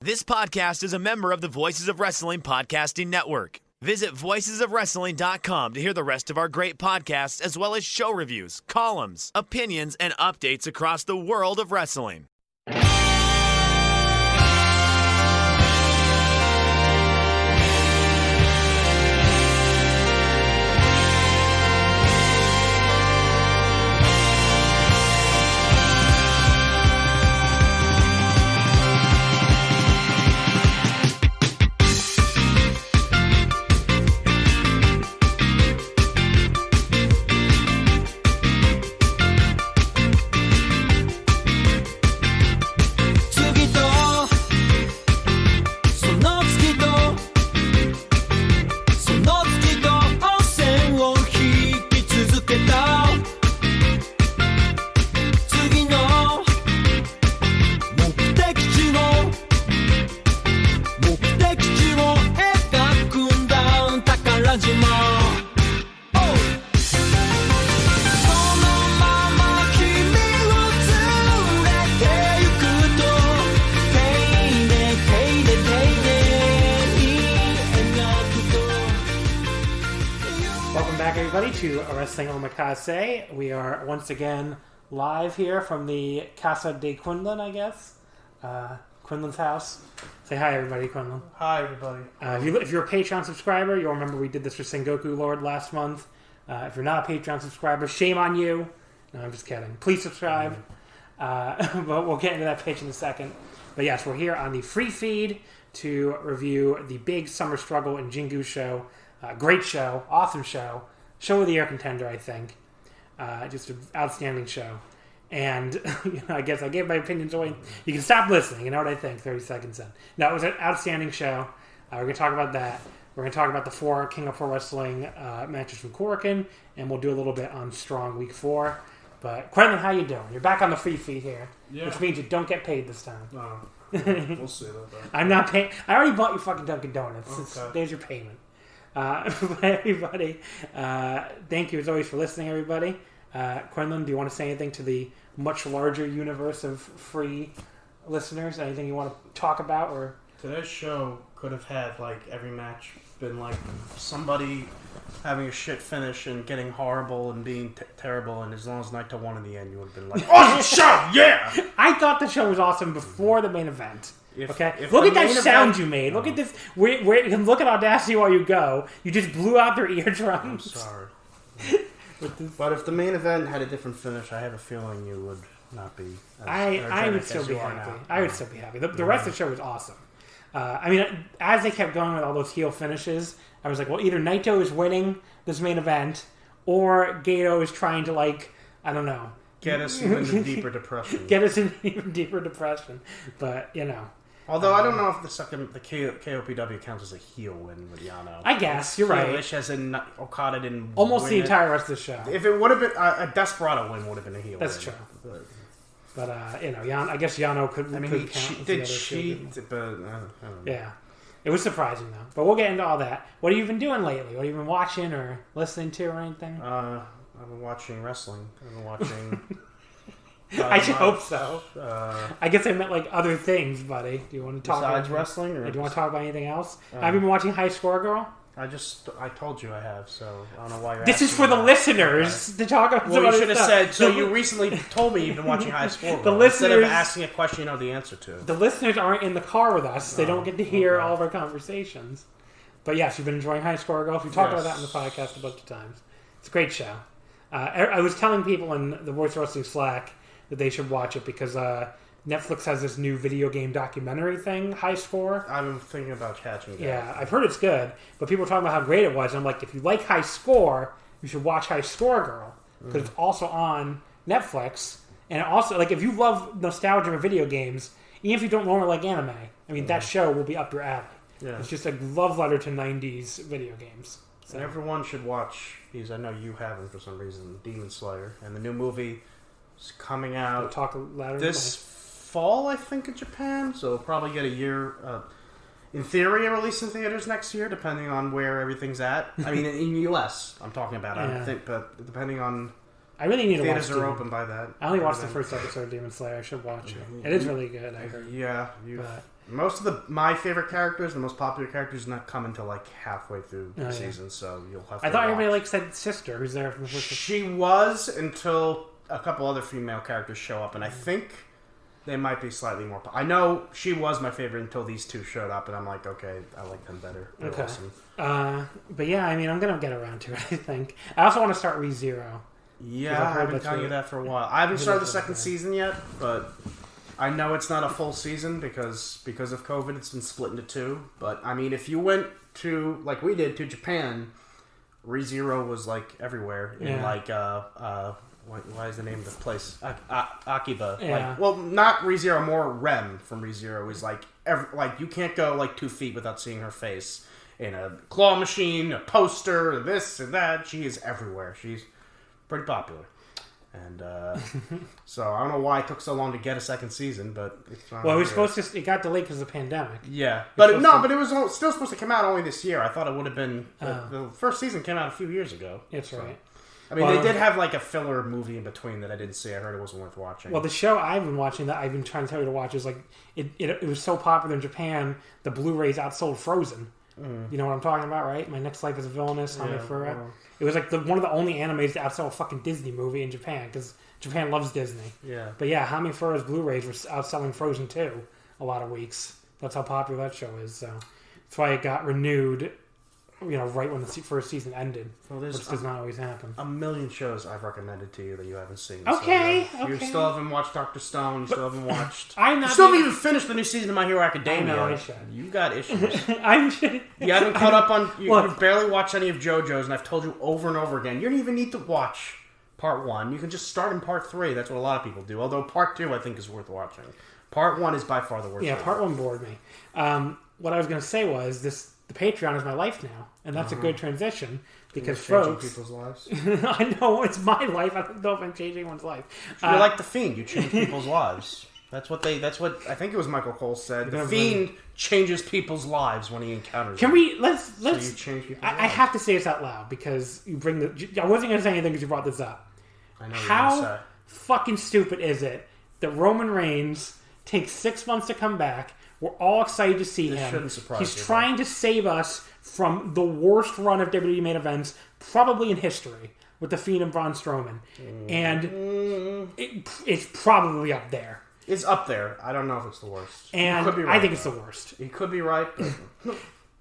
This podcast is a member of the Voices of Wrestling Podcasting Network. Visit voicesofwrestling.com to hear the rest of our great podcasts, as well as show reviews, columns, opinions, and updates across the world of wrestling. To Wrestling Omakase. We are once again live here from the Casa de Quinlan, I guess. Quinlan's house. Say hi, everybody, Quinlan. Hi, everybody. If you're a Patreon subscriber, you'll remember we did this for Sengoku Lord last month. If you're not a Patreon subscriber, shame on you. No, I'm just kidding. Please subscribe. But we'll get into that pitch in a second. But yes, we're here on the free feed to review the big Summer Struggle in Jingu show. Great show. Awesome show. Show of the year contender, I think. Just an outstanding show. And I guess I gave my opinions away. You can stop listening. You know what I think 30 seconds in. That was an outstanding show. We're going to talk about that. We're going to talk about the 4 King of Pro Wrestling matches from Korakuen. And we'll do a little bit on Strong Week 4. But, Quinlan, how you doing? You're back on the free feed here. Yeah. Which means you don't get paid this time. No. We'll see about that. I'm not paying. I already bought you fucking Dunkin' Donuts. Okay. There's your payment. Everybody, thank you as always for listening, everybody. Quinlan, do you want to say anything to the much larger universe of free listeners? Anything you want to talk about? Or today's show could have had, like, every match been like somebody having a shit finish and getting horrible and being terrible, and as long as Naito won in the end, you would have been like, awesome show, yeah! I thought the show was awesome before the main event. Look at that event, sound you made. Look at this. Look at Audacity while you go. You just blew out their eardrums. I'm sorry. But if the main event had a different finish, I have a feeling you would not be as I would still be happy. I would still be happy. The rest of the show was awesome. I mean, as they kept going with all those heel finishes, I was like, well, either Naito is winning this main event, or Gato is trying to, like, I don't know. Get us into deeper depression. Get us into even deeper depression. But, you know. Although I don't know if the KOPW counts as a heel win with Yano. I guess, you're right. Heelish as in Okada didn't almost win the entire rest of the show. If it would have been a Desperado win, would have been a heel That's win. True. But I guess Yano could. I mean, could he count did cheat, but I don't know. Yeah, it was surprising though. But we'll get into all that. What have you been doing lately? What have you been watching or listening to or anything? I've been watching wrestling. I've been watching. I should hope so. I guess I meant like other things, buddy. Do you want to talk besides about wrestling? Or do you want to talk about anything else? Have you been watching High Score Girl? I told you I have, so I don't know why you're This is for the listeners to talk about. Well, you should have said, so you recently told me you've been watching High Score Girl. The listeners, instead of asking a question you know the answer to. The listeners aren't in the car with us. They don't get to hear all of our conversations. But yes, you've been enjoying High Score Girl. We talked about that in the podcast a bunch of times. It's a great show. I was telling people in the Voice Wrestling Slack that they should watch it because Netflix has this new video game documentary thing, High Score. I'm thinking about catching it. Yeah, I've heard it's good, but people are talking about how great it was. And I'm like, if you like High Score, you should watch High Score Girl because it's also on Netflix. And also, like, if you love nostalgia of video games, even if you don't normally like anime, I mean, that show will be up your alley. Yeah. It's just a love letter to 90s video games. So. And everyone should watch, because I know you haven't for some reason, Demon Slayer. And the new movie is coming out this fall, I think, in Japan. So it'll probably get a year, in theory, a release in theaters next year, depending on where everything's at. I mean, in the U.S., I'm talking about. Yeah. I think, but depending on... I really need to watch theaters are open by that. I only watched the first episode of Demon Slayer. I should watch it. It is really good, I heard. Yeah. Most of my favorite characters, the most popular characters, not come until like halfway through the season, so you'll have to I thought watch. everybody said sister, who's there from the first. She was until a couple other female characters show up, and I think they might be slightly more. I know she was my favorite until these two showed up, and I'm like, okay, I like them better. They're awesome. But yeah, I mean, I'm gonna get around to it. I think I also want to start ReZero. Yeah, I've been telling you that for a while. I haven't started the second season yet, but I know it's not a full season because of COVID, it's been split into two. But I mean, if you went to like we did to Japan, ReZero was like everywhere in like why is the name of the place Akiba? Yeah. Like, well, not ReZero, more Rem from ReZero is like you can't go like 2 feet without seeing her face in a claw machine, a poster, this and that. She is everywhere. She's pretty popular. And so I don't know why it took so long to get a second season, but it's not. Well, it was supposed to. It got delayed because of the pandemic. Yeah, but it was still supposed to come out only this year. I thought it would have been the first season came out a few years ago. That's right. I mean, they did have like a filler movie in between that I didn't see. I heard it wasn't worth watching. Well, the show I've been watching that I've been trying to tell you to watch is like it was so popular in Japan, the Blu-rays outsold Frozen. You know what I'm talking about, right? My Next Life is a Villainous, It was like one of the only animes to outsell a fucking Disney movie in Japan, because Japan loves Disney. Yeah. But yeah, Hami Furu's Blu-rays were outselling Frozen 2 a lot of weeks. That's how popular that show is. So that's why it got renewed, right when the first season ended, which does not always happen. A million shows I've recommended to you that you haven't seen. Okay, so, you still haven't watched Dr. Stone. You still haven't watched... You still haven't even finished the new season of My Hero Academia. I know, I should. You got issues. You haven't caught up on... You've barely watched any of JoJo's, and I've told you over and over again, you don't even need to watch Part 1. You can just start in Part 3. That's what a lot of people do. Although Part 2, I think, is worth watching. Part 1 is by far the worst. Yeah, Part 1 bored me. What I was going to say was the Patreon is my life now, and that's a good transition because folks, changing people's lives. I know it's my life. I don't know if I'm changing anyone's life. You're like the Fiend. You change people's lives. That's what I think it was Michael Cole said. The Fiend changes people's lives when he encounters. Can we let's? So you change people's lives. I have to say this out loud because you bring I wasn't going to say anything because you brought this up. I know. How fucking stupid is it that Roman Reigns takes 6 months to come back? We're all excited to see him. Shouldn't surprise He's trying to save us from the worst run of WWE main events probably in history with The Fiend and Braun Strowman. And it's probably up there. It's up there. I don't know if it's the worst. And could be right, I think it's the worst. He could be right. But...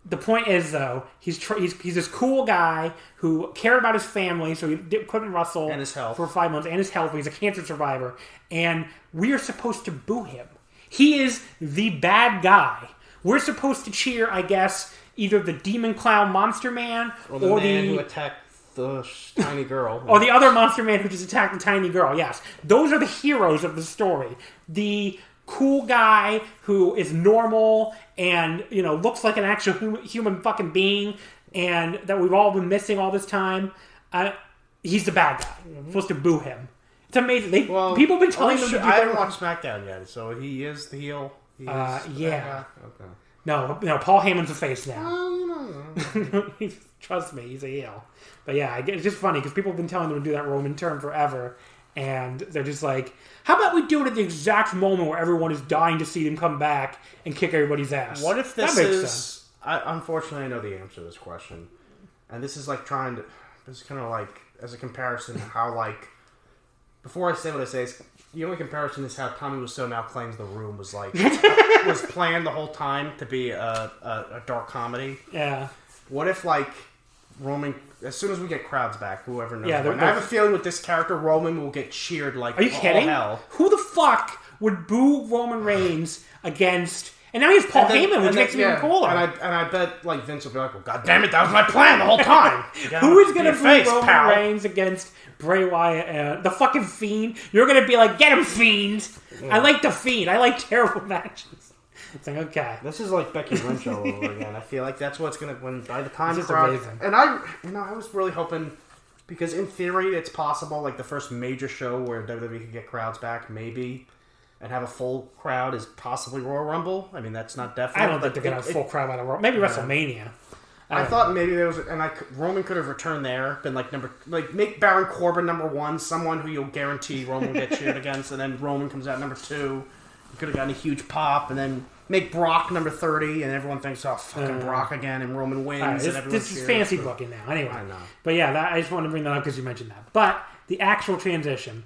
The point is, though, he's this cool guy who cared about his family, so he couldn't wrestle and his health for 5 months, and his health. He's a cancer survivor, and we are supposed to boo him. He is the bad guy. We're supposed to cheer, I guess, either the demon clown monster man or the man who attacked the tiny girl. Or the other monster man who just attacked the tiny girl, yes. Those are the heroes of the story. The cool guy who is normal and, looks like an actual human fucking being and that we've all been missing all this time. He's the bad guy. We're supposed to boo him. It's amazing. People have been telling him to do that. I haven't watched SmackDown yet, so he is the heel. Yeah. Okay. No, Paul Heyman's the face now. Trust me, he's a heel. But yeah, it's just funny because people have been telling them to do that Roman turn forever, and they're just like, how about we do it at the exact moment where everyone is dying to see them come back and kick everybody's ass? What if this is... unfortunately, I know the answer to this question. And this is like this is kind of like, as a comparison, how like... Before I say what I say, the only comparison is how Tommy Wiseau now claims The Room was like was planned the whole time to be a dark comedy. Yeah. What if like Roman, as soon as we get crowds back, whoever knows? Yeah, I have a feeling with this character, Roman will get cheered like. Are you kidding? Hell. Who the fuck would boo Roman Reigns against? And now he has Paul Heyman, which makes him even cooler. And I bet like Vince will be like, "Well, God damn it, that was my plan the whole time." Who is going to boo Roman Reigns against Bray Wyatt and the fucking Fiend? You're going to be like, "Get him, Fiend!" Yeah. I like the Fiend. I like terrible matches. It's like, okay, this is like Becky Lynch all over again. I feel like that's what's going to when by the time the crowd. And I was really hoping because in theory it's possible like the first major show where WWE could get crowds back maybe. And have a full crowd is possibly Royal Rumble. I mean, that's not definite. I don't think they're going to have a full crowd by the Royal. Maybe WrestleMania. I thought maybe there was, Roman could have returned there, been make Baron Corbin number 1, someone who you'll guarantee Roman will get cheered against, and then Roman comes out number 2. You could have gotten a huge pop, and then make Brock number 30, and everyone thinks, oh, fucking Brock again, and Roman wins, and everyone This is fancy booking now. Anyway. I know. But yeah, I just wanted to bring that up because you mentioned that. But the actual transition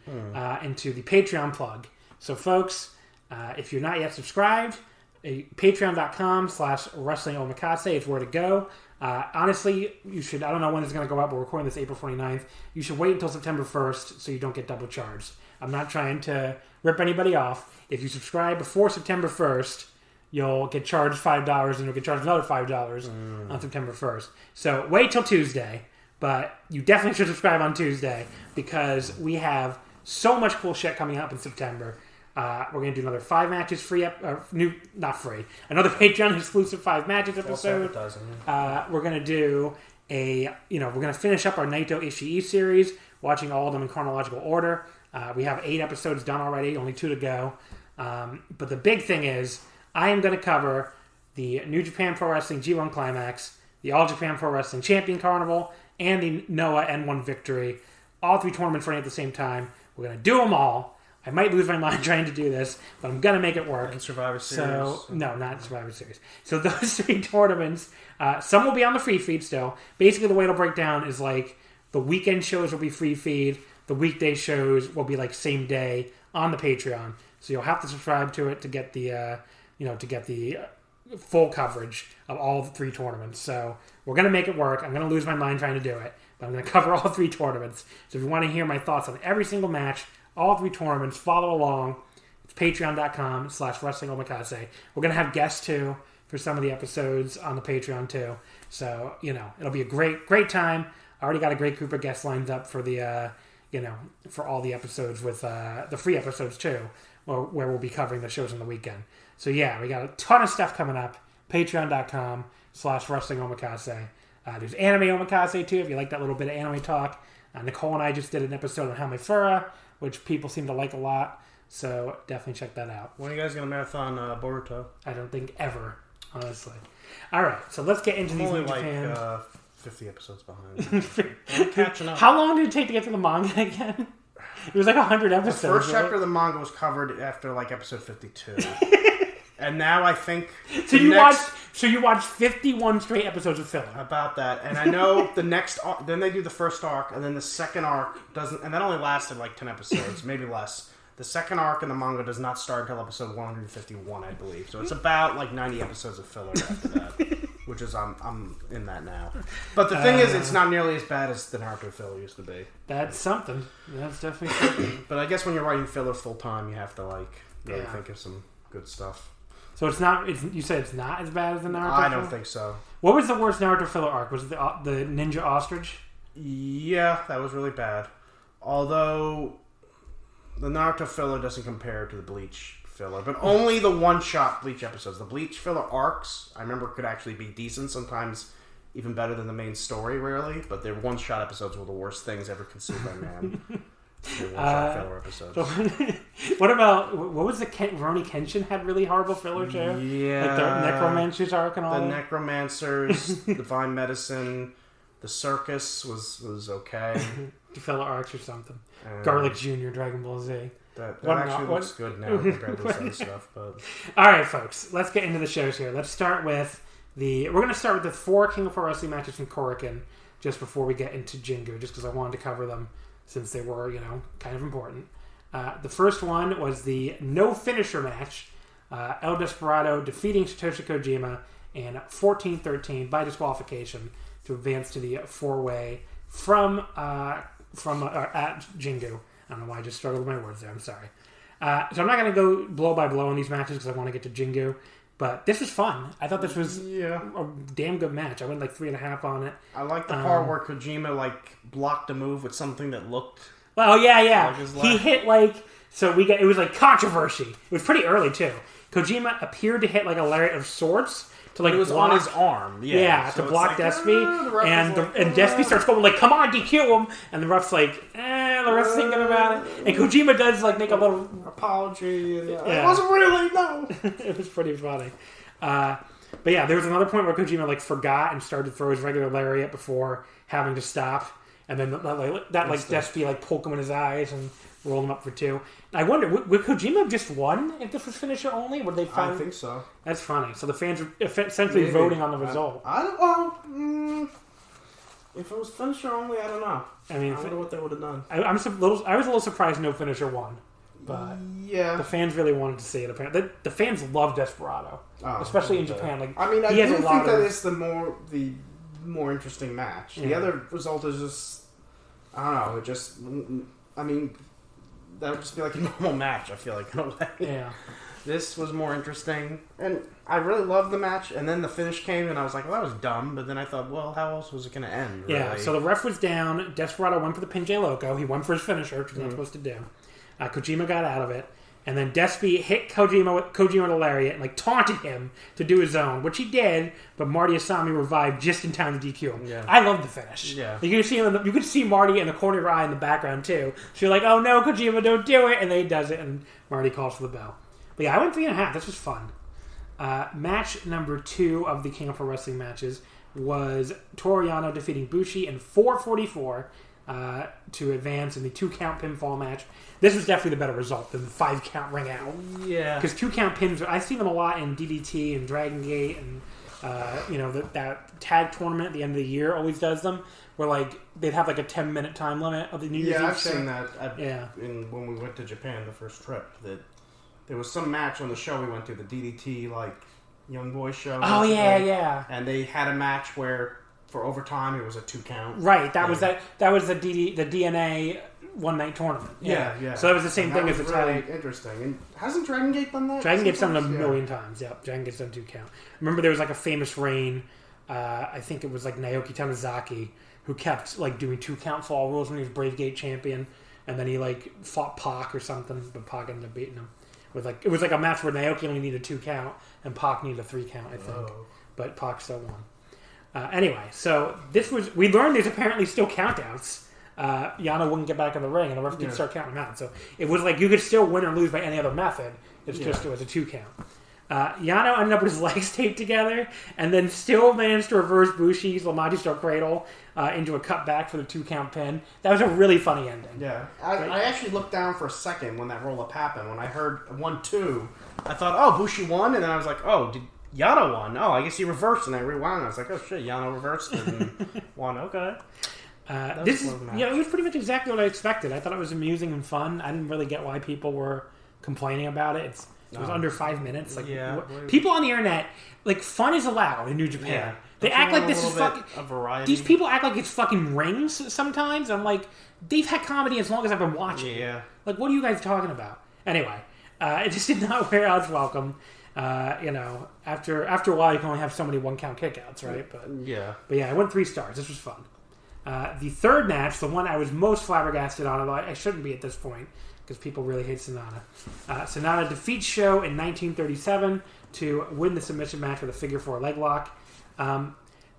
into the Patreon plug. So, folks, if you're not yet subscribed, patreon.com/Wrestling Omakase is where to go. Honestly, you should, I don't know when it's going to go up, but we're recording this April 29th. You should wait until September 1st so you don't get double charged. I'm not trying to rip anybody off. If you subscribe before September 1st, you'll get charged $5 and you'll get charged another $5 on September 1st. So wait till Tuesday, but you definitely should subscribe on Tuesday because we have so much cool shit coming up in September. We're going to do another 5 matches free, another Patreon exclusive 5 matches episode. We're going to do we're going to finish up our Naito Ishii series, watching all of them in chronological order. We have 8 episodes done already, only 2 to go. But the big thing is, I am going to cover the New Japan Pro Wrestling G1 Climax, the All Japan Pro Wrestling Champion Carnival, and the Noah N1 Victory. All 3 tournaments running at the same time. We're going to do them all. I might lose my mind trying to do this, but I'm going to make it work. And Survivor Series? No, not Survivor Series. So those 3 tournaments, some will be on the free feed still. Basically, the way it'll break down is like the weekend shows will be free feed. The weekday shows will be like same day on the Patreon. So you'll have to subscribe to it to get the full coverage of all 3 tournaments. So we're going to make it work. I'm going to lose my mind trying to do it, but I'm going to cover all 3 tournaments. So if you want to hear my thoughts on every single match, all 3 tournaments, follow along. It's patreon.com/Wrestling Omakase. We're going to have guests too for some of the episodes on the Patreon too. So, it'll be a great time. I already got a great group of guests lined up for the, for all the episodes with the free episodes too, where we'll be covering the shows on the weekend. So yeah, we got a ton of stuff coming up. Patreon.com/Wrestling Omakase. There's Anime Omakase too, if you like that little bit of anime talk. Nicole and I just did an episode on Hamefura, which people seem to like a lot. So definitely check that out. When are you guys going to marathon Boruto? I don't think ever, honestly. All right, so let's get into these New Japan. 50 episodes behind. I'm catching up. How long did it take to get to the manga again? It was like 100 episodes. The first chapter of the manga was covered after like episode 52. And now I think... So you watched 51 straight episodes of filler. About that. And I know the next arc, then they do the first arc, and then the second arc doesn't... And that only lasted like 10 episodes, maybe less. The second arc in the manga does not start until episode 151, I believe. So it's about like 90 episodes of filler after that. Which is, I'm in that now. But the thing is, it's not nearly as bad as the Naruto filler used to be. That's something. That's definitely something. But I guess when you're writing filler full time, you have to really think of some good stuff. So it's not. You said it's not as bad as the Naruto. I don't think so. What was the worst Naruto filler arc? Was it the Ninja Ostrich? Yeah, that was really bad. Although the Naruto filler doesn't compare to the Bleach filler, but only the one-shot Bleach episodes. The Bleach filler arcs, I remember, could actually be decent. Sometimes even better than the main story, rarely. But their one-shot episodes were the worst things ever conceived by man. One-shot filler episodes. What was the Rurouni Kenshin had really horrible filler too? Yeah. Like the Necromancer's arc and all the that? Necromancers, Divine Medicine, the Circus was okay. The filler arcs or something. Garlic Jr., Dragon Ball Z. That actually looks good now compared to this other stuff. But alright, folks. Let's get into the shows here. Let's start with we're going to start with the 4 King of Pro Wrestling matches from Korakuen just before we get into Jingu, just because I wanted to cover them since they were, kind of important. The first one was the no finisher match. El Desperado defeating Satoshi Kojima in 14-13 by disqualification to advance to the 4-way from at Jingu. I don't know why I just struggled with my words there. I'm sorry. So I'm not going to go blow by blow on these matches because I want to get to Jingu. But this was fun. I thought this was a damn good match. I went like 3.5 on it. I like the part where Kojima blocked a move with something that looked. Oh yeah. He hit it was like controversy. It was pretty early too. Kojima appeared to hit like a lariat of sorts. To it was block, on his arm. Yeah, so to block Despy. And Despy starts going like, come on, DQ him. And the ref's like, the ref's thinking about it. And Kojima does make a little apology. It wasn't really, no. It was pretty funny. But yeah, there was another point where Kojima forgot and started to throw his regular lariat before having to stop. And then Despy poke him in his eyes and rolled him up for 2. I wonder, would Kojima have just won if this was finisher only? Would they find? I think so. That's funny. So the fans are essentially voting on the result. I don't know. If it was finisher only, I don't know. I mean, I wonder what they would have done. I was a little surprised no finisher won. But yeah, the fans really wanted to see it. Apparently, the fans love Desperado, especially in Japan. Like, I mean, I do think that is the more interesting match. The other result is just, I don't know. It just, I mean, that would just be like a normal match. I feel like in a way. Yeah. This was more interesting, and I really loved the match. And then the finish came, and I was like, "Well, that was dumb." But then I thought, "Well, how else was it going to end?" Really? Yeah. So the ref was down. Desperado went for the Pinche Loco. He went for his finisher, which he's not supposed to do. Kojima got out of it, and then Despy hit Kojima with a lariat and like taunted him to do his own, which he did. But Marty Asami revived just in time to DQ him. Yeah. I love the finish. Yeah, you could see him. You could see Marty in the corner of your eye in the background too. So you're like, "Oh no, Kojima, don't do it!" And then he does it, and Marty calls for the bell. But yeah, I went 3.5. This was fun. Match number 2 of the King of Pro Wrestling matches was Toru Yano defeating Bushi in 4:44 to advance in the 2-count pinfall match. This was definitely the better result than the 5-count ring out. Yeah. Because 2-count pins, I've seen them a lot in DDT and Dragon Gate and, that tag tournament at the end of the year always does them, where, like, they'd have, like, a 10-minute time limit of the New Year's Eve I've show. seen that when we went to Japan the first trip, that there was some match on the show we went to, the DDT, like, Young Boys show. Oh, yeah. And they had a match where, for overtime, it was a 2-count. Right, that was the DNA one-night tournament. Yeah. So that was the same thing as the really interesting. And hasn't Dragon Gate done that? Dragon Gate's done it a million times. Yeah, Dragon Gate's done 2-count. Remember, there was like a famous reign. I think it was like Naoki Tanizaki who kept like doing 2-count fall rules when he was Brave Gate champion, and then he like fought Pac or something, but Pac ended up beating him. It was like a match where Naoki only needed a 2-count and Pac needed a 3-count, I think. But Pac still won. Anyway, so we learned there's apparently still countouts. Yano wouldn't get back in the ring, and the ref didn't start counting him out. So it was like you could still win or lose by any other method. It's just it was a 2-count. Yano ended up with his legs taped together, and then still managed to reverse Bushi's Lamaji Cradle into a cutback for the 2-count pin. That was a really funny ending. Yeah, I actually looked down for a second when that roll-up happened. When I heard 1-2, I thought, "Oh, Bushi won," and then I was like, "Oh, did Yano won? Oh, I guess he reversed," and I rewound. I was like, "Oh shit, Yano reversed and won." Okay. It was pretty much exactly what I expected. I thought it was amusing and fun. I didn't really get why people were complaining about it. It was under 5 minutes. Like, people on the internet, like, fun is allowed in New Japan. Yeah. They act like this is fucking a variety. These people act like it's fucking rings sometimes. I'm like, they've had comedy as long as I've been watching. Yeah. Like, what are you guys talking about? Anyway, it just did not wear out its welcome. After a while, you can only have so many 1-count kickouts, right? But yeah, I went 3 stars. This was fun. The third match, the one I was most flabbergasted on, although I shouldn't be at this point because people really hate Sonata. Sonata defeats Sho in 1937 to win the submission match with a figure 4 leg lock.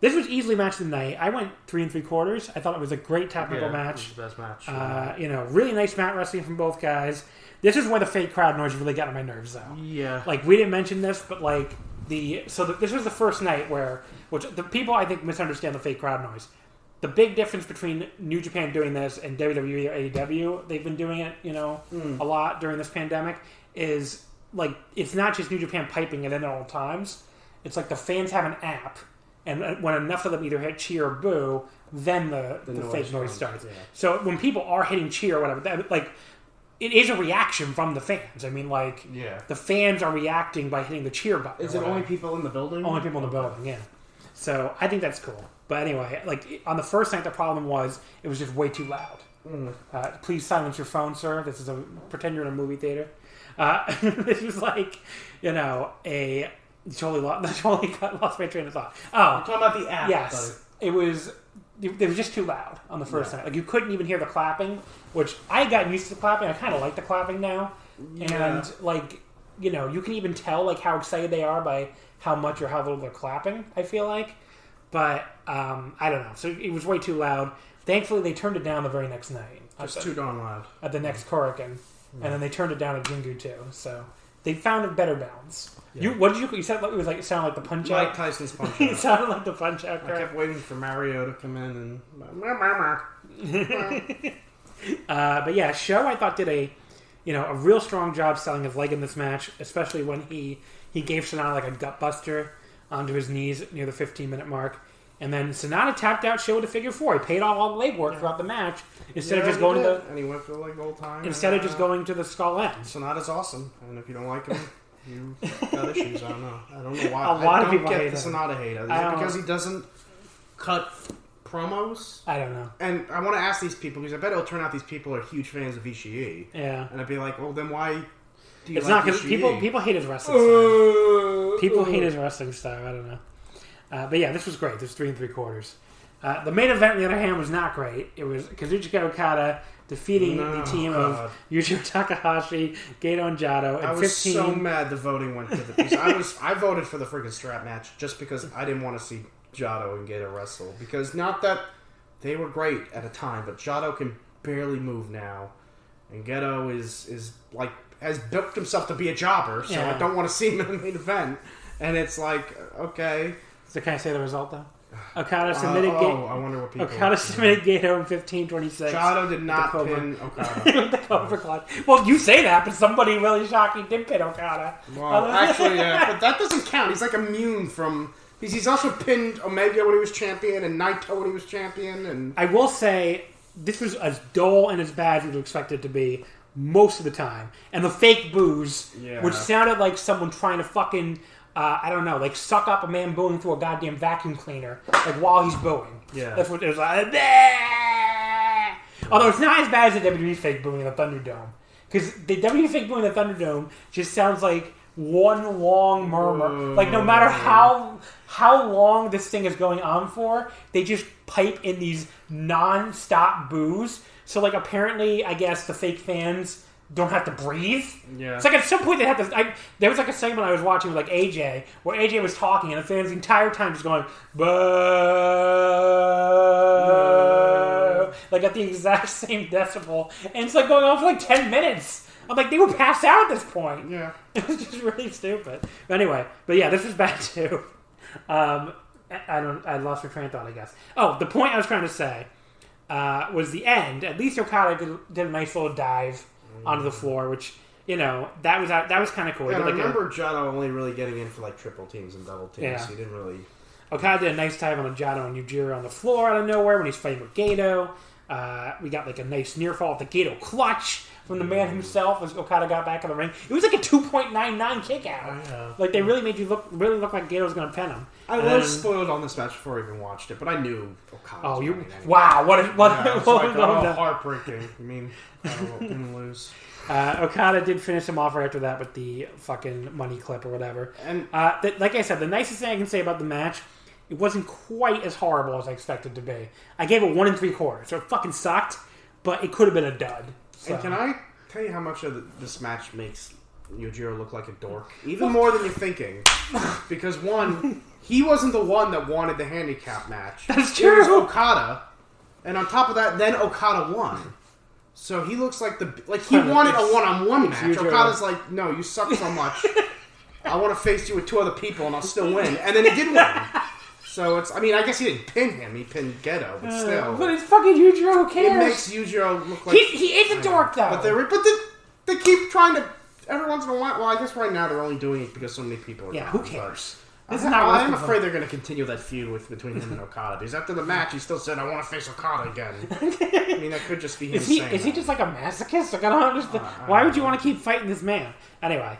This was easily match of the night. I went 3 3/4. I thought it was a great technical match. It was the best match. Really nice mat wrestling from both guys. This is where the fake crowd noise really got on my nerves, though. Yeah. Like, we didn't mention this, but like this was the first night which the people I think misunderstand the fake crowd noise. The big difference between New Japan doing this and WWE or AEW, they've been doing it, a lot during this pandemic, is like it's not just New Japan piping it in at all times. It's like the fans have an app, and when enough of them either hit cheer or boo, then the fake noise starts. Yeah. So when people are hitting cheer or whatever, it is a reaction from the fans. I mean, the fans are reacting by hitting the cheer button. Is it only people in the building? Only people in the building, yeah. So I think that's cool. But anyway, on the first night, the problem was it was just way too loud. Please silence your phone, sir. This is pretend you're in a movie theater. This was a totally lost my train of thought. Oh, you're talking about the app. Yes, it was just too loud on the first night. Like, you couldn't even hear the clapping, which I had gotten used to the clapping. I kind of like the clapping now, and you can even tell how excited they are by how much or how little they're clapping. I feel like. But, I don't know. So it was way too loud. Thankfully, they turned it down the very next night. Just too darn loud. At the next Korakuen. And then they turned it down at Jingu, too. So they found a better balance. Yeah. You said it sounded like the Punch-Out? Mike Tyson's Punch-Out. It sounded like the Punch-Out. I kept waiting for Mario to come in and... But yeah, Sho I thought did a real strong job selling his leg in this match, especially when he gave Sonata like a gut buster onto his knees near the 15-minute mark. And then Sonata tapped out Sho with a figure 4. He paid all the leg work throughout the match instead of just going to the... And he went for the leg the whole time. Instead of just going to the skull end. Sonata's awesome. And if you don't like him, you got issues. I don't know. I don't know why. A lot of people I don't hate get the him. Sonata hate. Is it because he doesn't cut promos? I don't know. And I want to ask these people, because I bet it'll turn out these people are huge fans of Ishii. Yeah. And I'd be like, well, then why do you it's like not because Ishii? people hate his wrestling style. People hate his wrestling style. I don't know. But yeah, this was great. This was 3 3/4. The main event, on the other hand, was not great. It was Kazuchika Okada defeating the team of Yujiro Takahashi, Gedo, and Jado. I was so mad the voting went to the piece. I voted for the freaking strap match just because I didn't want to see Jado and Gedo wrestle. Because not that they were great at a time, but Jado can barely move now. And Gedo is like has built himself to be a jobber, so I don't want to see him in the main event. And it's like, okay. So can I say the result, though? Okada submitted I wonder what people... Okada submitted Gedo in 15:26. Jado did not pin Okada. The Cobra Clutch. Well, you say that, but somebody really shocking did pin Okada. Well, actually, yeah, but that doesn't count. He's like immune from... He's also pinned Omega when he was champion and Naito when he was champion. And I will say, this was as dull and as bad as you'd expect it to be most of the time. And the fake boos, which sounded like someone trying to fucking... I don't know, like suck up a man booing through a goddamn vacuum cleaner, like while he's booing. Yeah. That's what it was like. Bleh! Although it's not as bad as the WWE fake booing in the Thunderdome. Because the WWE fake booing in the Thunderdome just sounds like one long murmur. Like no matter how long this thing is going on for, they just pipe in these non-stop boos. So like apparently, I guess, the fake fans don't have to breathe. Yeah. It's like at some point they have to... there was like a segment I was watching with like AJ, where AJ was talking and the fans the entire time just going, boo, like at the exact same decibel. And it's like going on for like 10 minutes. I'm like, they would pass out at this point. Yeah. It was just really stupid. But anyway, this was bad too. I lost my train of thought, I guess. Oh, the point I was trying to say was the end. At least Okada did a nice little dive onto the floor, which, that was kind of cool. Yeah, I remember Jado only really getting in for like triple teams and double teams. Yeah. He didn't really... Okada did a nice dive on the Jado and Yujiro on the floor out of nowhere when he's fighting with Gedo. We got like a nice near fall with the Gedo clutch from the man himself as Okada got back in the ring. It was like a 2.99 kick out. Yeah. Like they really made you look like Gedo was going to pin him. I was spoiled on this match before I even watched it, but I knew Okada was winning anyway. Wow, what heartbreaking. I mean, didn't lose. Okada did finish him off right after that with the fucking money clip or whatever. And like I said, the nicest thing I can say about the match, it wasn't quite as horrible as I expected to be. I gave it 1 3/4, so it fucking sucked, but it could have been a dud. So. And can I tell you how much of this match makes Yujiro look like a dork? Even more than you're thinking. Because one, he wasn't the one that wanted the handicap match. That's true. It was Okada. And on top of that, then Okada won. So he looks like he wanted a one-on-one match. Yujiro. Okada's like, no, you suck so much. I want to face you with 2 other people and I'll still win. And then he did win. So it's, I guess he didn't pin him. He pinned Gedo, but still. But it's fucking Yujiro. Who cares? It makes Yujiro look like... He is a dork, though. But they keep trying to... Every once in a while... Well, I guess right now they're only doing it because so many people are... Yeah, who cares? I'm afraid they're going to continue that feud between him and Okada. Because after the match, he still said, I want to face Okada again. That could just be him saying Is he just like a masochist? Like, I don't understand. Why would you want to keep fighting this man? Anyway...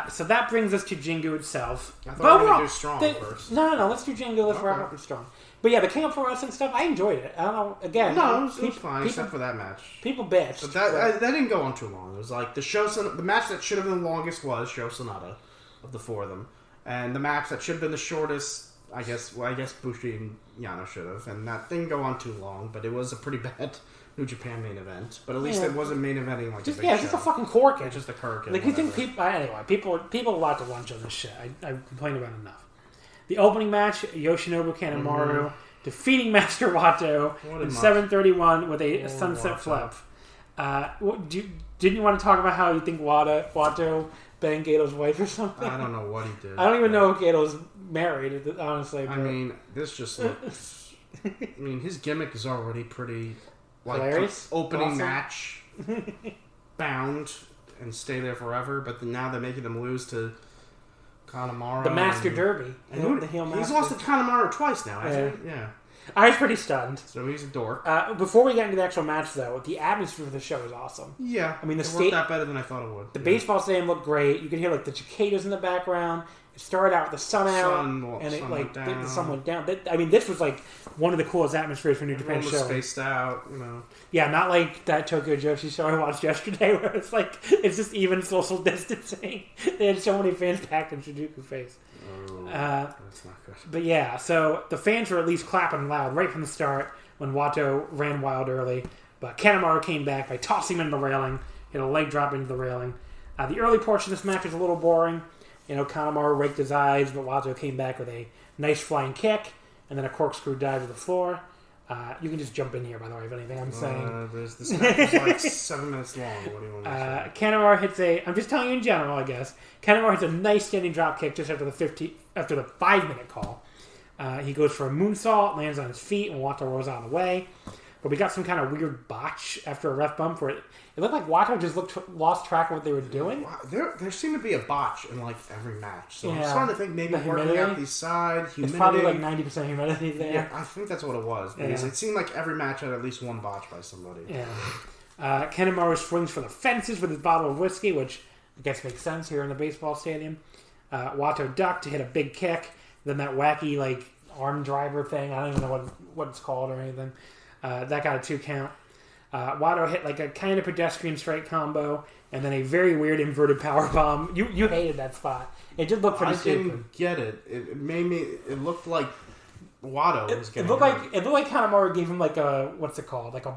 so that brings us to Jingu itself. I thought we were going to do Strong first. No, let's do Jingu. Let's wrap up with Strong. But yeah, the King of Pro Wrestling stuff, I enjoyed it. I don't know, again... No, it was fine, except for that match. People bitched. But that didn't go on too long. It was like the match that should have been the longest was Sho Sonata, of the 4 of them. And the match that should have been the shortest, I guess Bushi and Yano should have. And that didn't go on too long, but it was a pretty bad... New Japan main event, but at least it wasn't main eventing like a big show. Yeah, just a fucking cork. It's just a cork. Like, you think people... Anyway, people a lot to lunch on this shit. I complained about it enough. The opening match, Yoshinobu Kanemaru defeating Master Wato in 7:31 with a sunset flip. Didn't you want to talk about how you think Wato banged Gato's wife or something? I don't know what he did. I don't even know if Gato's married, honestly. This just looks... his gimmick is already pretty... opening match bound and stay there forever, but now they're making them lose to Kanemaru. The Master Derby. And the heel he's lost to Kanemaru twice now, hasn't he? Yeah. I was pretty stunned. So he's a dork. Before we get into the actual match, though, the atmosphere for the show is awesome. Yeah. I mean, it worked out better than I thought it would. The baseball stadium looked great. You could hear like the cicadas in the background. It started out with the sun out, and the sun went down. I mean, this was like one of the coolest atmospheres for New Japan show. Everyone was spaced out, you know. Yeah, not like that Tokyo Joshi show I watched yesterday, where it's like it's just even social distancing. They had so many fans packed in Shinjuku Face. Oh, that's not good. But yeah, so the fans were at least clapping loud right from the start when Wato ran wild early. But Kanemaru came back by tossing him into the railing, hit a leg drop into the railing. The early portion of this match was a little boring. You know, Kanemaru raked his eyes, but Wato came back with a nice flying kick and then a corkscrew dive to the floor. You can just jump in here, by the way, if anything I'm saying. This match is like 7 minutes long. What do you want to say? Kanemaru hits I'm just telling you in general, I guess. Kanemaru hits a nice standing drop kick just after the 5-minute call. He goes for a moonsault, lands on his feet, and Wato rolls out of the way. But we got some kind of weird botch after a ref bump where it looked like Wato just lost track of what they were doing. There seemed to be a botch in like every match. So I'm starting to think maybe working out the side, humidity. It's probably like 90% humidity there. Yeah, I think that's what it was. Because it seemed like every match had at least one botch by somebody. Yeah. Kanemaru swings for the fences with his bottle of whiskey, which I guess makes sense here in the baseball stadium. Wato ducked to hit a big kick. Then that wacky like arm driver thing. I don't even know what it's called or anything. That got a 2 count. Wato hit like a kind of pedestrian straight combo, and then a very weird inverted power bomb. You hated that spot. It just looked pretty stupid. I didn't get it. It made me. It looked like Wato was getting. It looked like Kanemaru gave him like a what's it called, like a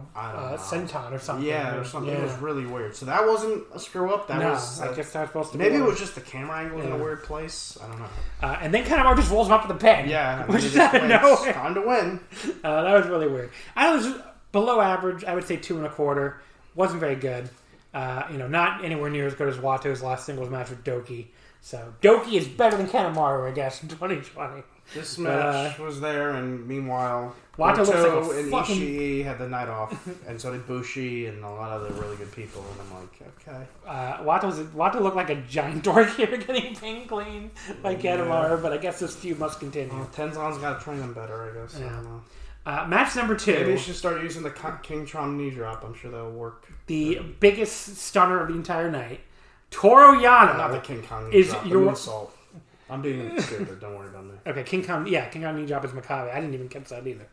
senton or something. Yeah, or something. Yeah. It was really weird. So that wasn't a screw up. That was. I guess that was supposed to. Maybe it was just the camera angle in a weird place. I don't know. And then Kanemaru just rolls him up to the pin. Yeah, which is out of nowhere. Time to win. That was really weird. I was below average. I would say 2.25. Wasn't very good. Not anywhere near as good as Wato's last singles match with Doki. So Doki is better than Kanemaru, I guess, in 2020. This match was there, and meanwhile, Wato looks like and Ishii had the night off, and so did Bushi and a lot of the really good people. And I'm like, okay. Wato looked like a giant dork here, getting pinned clean by Kanemaru, but I guess this feud must continue. Tenzan's got to train him better, I guess. Yeah. I don't know. Match number 2. Maybe you should start using the King Tron knee drop. I'm sure that'll work. The biggest stunner of the entire night. Toru Yano. Not the King Kong knee drop. The moonsault. I'm being stupid. Don't worry about me. Okay, King Kong knee drop is Makabe. I didn't even catch that either.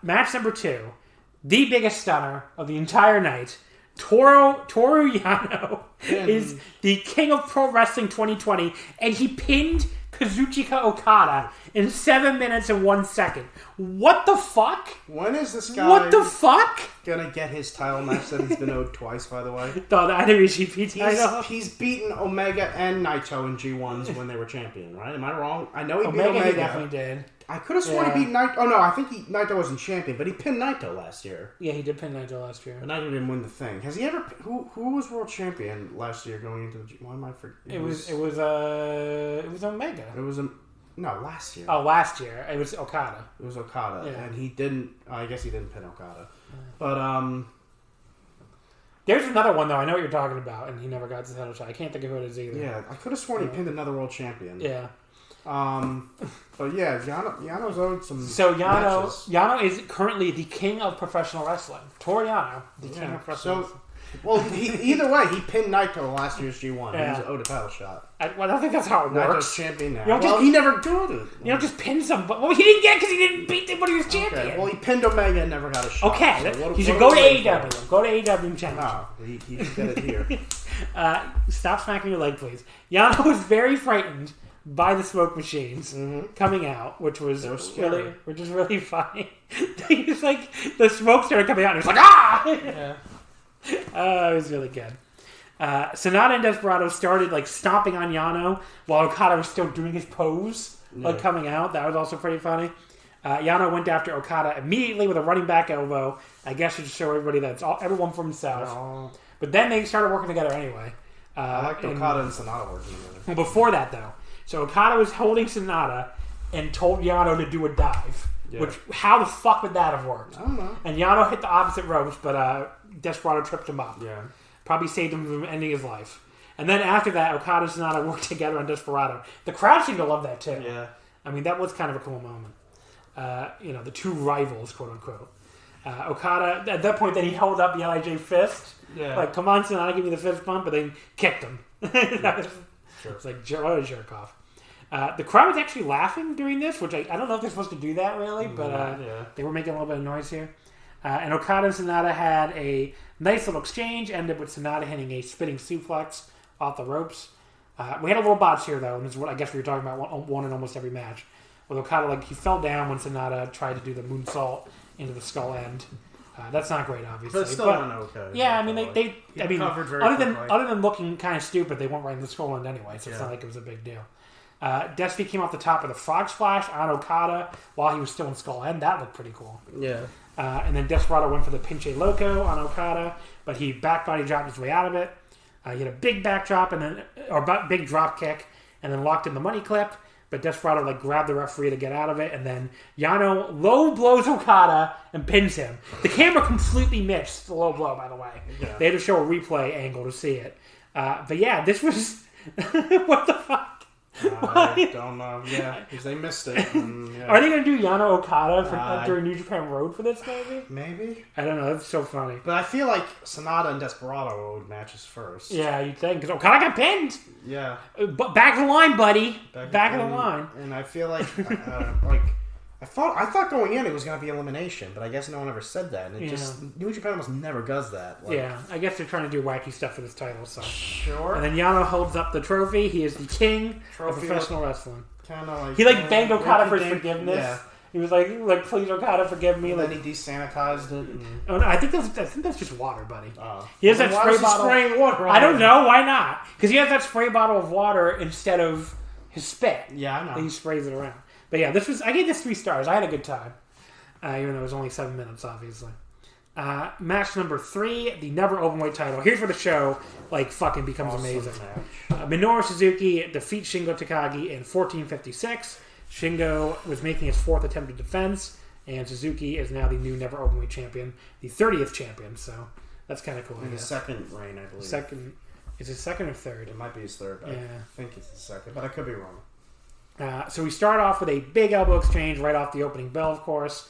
Match number 2. The biggest stunner of the entire night. Toru Yano is the king of pro wrestling 2020, and he pinned Kazuchika Okada in 7 minutes and 1 second. What the fuck? When is this guy? What the fuck? Gonna get his title match that he's been owed twice, by the way. The IWGP title. He's beaten Omega and Naito in G1s when they were champion, right? Am I wrong? I know he beat Omega. Omega. He definitely did. I could have sworn he beat Naito. Oh no, I think Naito wasn't champion, but he pinned Naito last year. Yeah, he did pin Naito last year. But Naito didn't win the thing. Has he ever? Who was world champion last year going into the? Why am I forgetting? It was Omega. It was no, last year. Oh, last year it was Okada. It was Okada, and he didn't. I guess he didn't pin Okada, but there's another one though. I know what you're talking about, and he never got the title shot. I can't think of who it is either. Yeah, I could have sworn he pinned another world champion. Yeah. But yeah, Yano's owed some. So matches. Yano is currently the king of professional wrestling. Toru Yano, the king of professional wrestling. Well, either way, he pinned Naito last year's G1. Yeah. He was owed a title shot. I don't think that's how it works. Naito's champion now. He never did it. You don't just pin somebody. Well, he didn't get it because he didn't beat him when he was champion. Okay. Well, he pinned Omega and never got a shot. Okay, so he should go to AEW. Go to AEW and challenge. No, he should get it here. Stop smacking your leg, please. Yano was very frightened by the smoke machines coming out, which was really funny. He's like, the smoke started coming out, and he's like, ah! Yeah. It was really good. Sonata and Desperado started like stomping on Yano while Okada was still doing his pose, like coming out. That was also pretty funny. Yano went after Okada immediately with a running back elbow. I guess to show everybody that everyone for himself. No. But then they started working together anyway. I liked Okada and Sonata working together. Before that, though, so Okada was holding Sonata and told Yano to do a dive. Which, how the fuck would that have worked? I don't know. And Yano hit the opposite ropes, but Desperado tripped him up. Yeah. Probably saved him from ending his life. And then after that, Okada and Sonata worked together on Desperado. The crowd seemed to love that too. Yeah. I mean, that was kind of a cool moment. The two rivals, quote unquote. Okada, at that point, then he held up the LIJ fist. Yeah. Like, come on, Sonata, give me the fist bump, but then kicked him. Sure. It's like, what a jerk off. The crowd was actually laughing during this, which I don't know if they're supposed to do that really, but they were making a little bit of noise here. And Okada and Sonata had a nice little exchange, ended with Sonata hitting a spinning suplex off the ropes. We had a little botch here, though, and this is what I guess we were talking about one in almost every match. With Okada, he fell down when Sonata tried to do the moonsault into the skull end. That's not great, obviously. But it's still not okay. Yeah, I mean, other than looking kind of stupid, they went right in the skull end anyway, so it's not like it was a big deal. Despy came off the top of the frog splash on Okada while he was still in skull end. That looked pretty cool. Yeah. And then Desperado went for the Pinche Loco on Okada, but he back body dropped his way out of it. He had a big backdrop big drop kick, and then locked in the money clip. But Desperado grabbed the referee to get out of it, and then Yano low blows Okada and pins him. The camera completely missed the low blow, by the way. Yeah. They had to show a replay angle to see it. But yeah, this was what the fuck. I don't know. Yeah, because they missed it. And, yeah. Are they going to do Yano Okada during New Japan Road for this, maybe? Maybe. I don't know. That's so funny. But I feel like Sonata and Desperado would matches first. Yeah, you'd think. Because Okada got pinned. Yeah. But back of the line, buddy. Back of the line. And I feel like, I thought going in it was going to be elimination, but I guess no one ever said that. And New Japan almost never does that. I guess they're trying to do wacky stuff for this title. So sure. And then Yano holds up the trophy. He is the king of professional wrestling. Kind of he banged Okada for his forgiveness. Yeah. He was like, please Okada, forgive me. And then he desanitized it. Oh no, I think that's just water, buddy. Oh. He has that spray bottle. Spraying water. I don't know why not. Because he has that spray bottle of water instead of his spit. Yeah, I know. And he sprays it around. But yeah, I gave this 3 stars. I had a good time. Even though it was only 7 minutes, obviously. Match number 3, the Never Openweight title. Here's where the show, fucking becomes amazing. Minoru Suzuki defeats Shingo Takagi in 14:56. Shingo was making his 4th attempt at defense, and Suzuki is now the new Never Openweight champion, the 30th champion, so that's kind of cool. In his second reign, I believe. Is it second or third? It might be his third. Yeah. I think it's his second, but I could be wrong. So we start off with a big elbow exchange right off the opening bell, of course.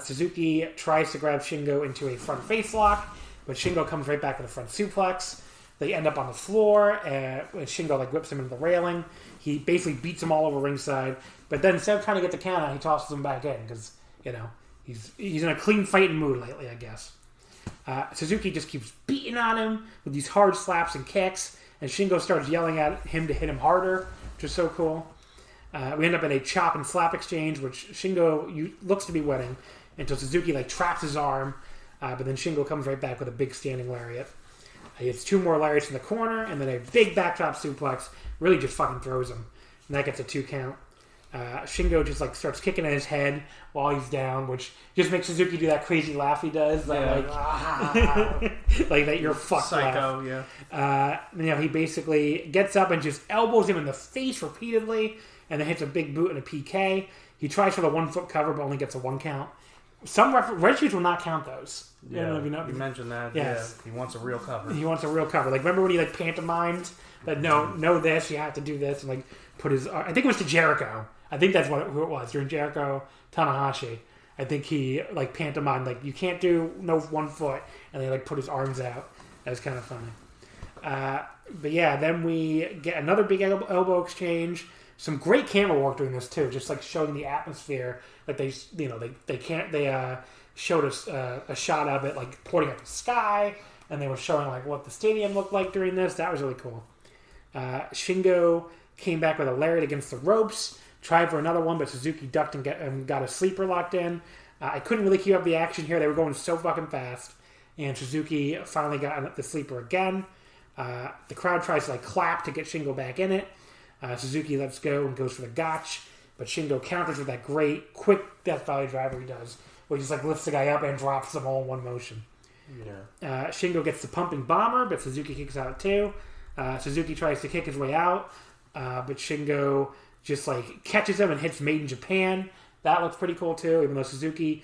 Suzuki tries to grab Shingo into a front face lock, but Shingo comes right back with a front suplex. They end up on the floor, and Shingo whips him into the railing. He basically beats him all over ringside, but then instead of trying to get the count out, he tosses him back in because he's in a clean fighting mood lately, I guess. Suzuki just keeps beating on him with these hard slaps and kicks, and Shingo starts yelling at him to hit him harder, which is so cool. We end up in a chop and slap exchange, which Shingo looks to be winning until Suzuki traps his arm, but then Shingo comes right back with a big standing lariat. He gets 2 more lariats in the corner, and then a big backdrop suplex. Really just fucking throws him, and that gets a 2 count. Shingo just starts kicking at his head while he's down, which just makes Suzuki do that crazy laugh he does. That you're fucked psycho, laugh. He basically gets up and just elbows him in the face repeatedly, and then hits a big boot and a PK. He tries for the 1-foot cover, but only gets a 1 count. Some registries will not count those. Yeah, you mentioned that. Yes. Yeah, he wants a real cover. He wants a real cover. Remember when he pantomimed that know this, you have to do this, and put his. I think it was to Jericho. I think that's who it was during Jericho Tanahashi. I think he pantomimed you can't do no 1 foot, and they put his arms out. That was kind of funny. But yeah, then we get another big elbow exchange. Some great camera work doing this too, just showing the atmosphere. They showed us a shot of it pointing at the sky, and they were showing what the stadium looked like during this. That was really cool. Shingo came back with a lariat against the ropes, tried for another one, but Suzuki ducked and got a sleeper locked in. I couldn't really keep up the action here. They were going so fucking fast, and Suzuki finally got the sleeper again. The crowd tries to clap to get Shingo back in it. Suzuki lets go and goes for the gotch, but Shingo counters with that great, quick Death Valley driver he does, where he just lifts the guy up and drops them all in one motion. Yeah. Shingo gets the pumping bomber, but Suzuki kicks out too. Suzuki tries to kick his way out, but Shingo just catches him and hits Made in Japan That looks pretty cool too, even though Suzuki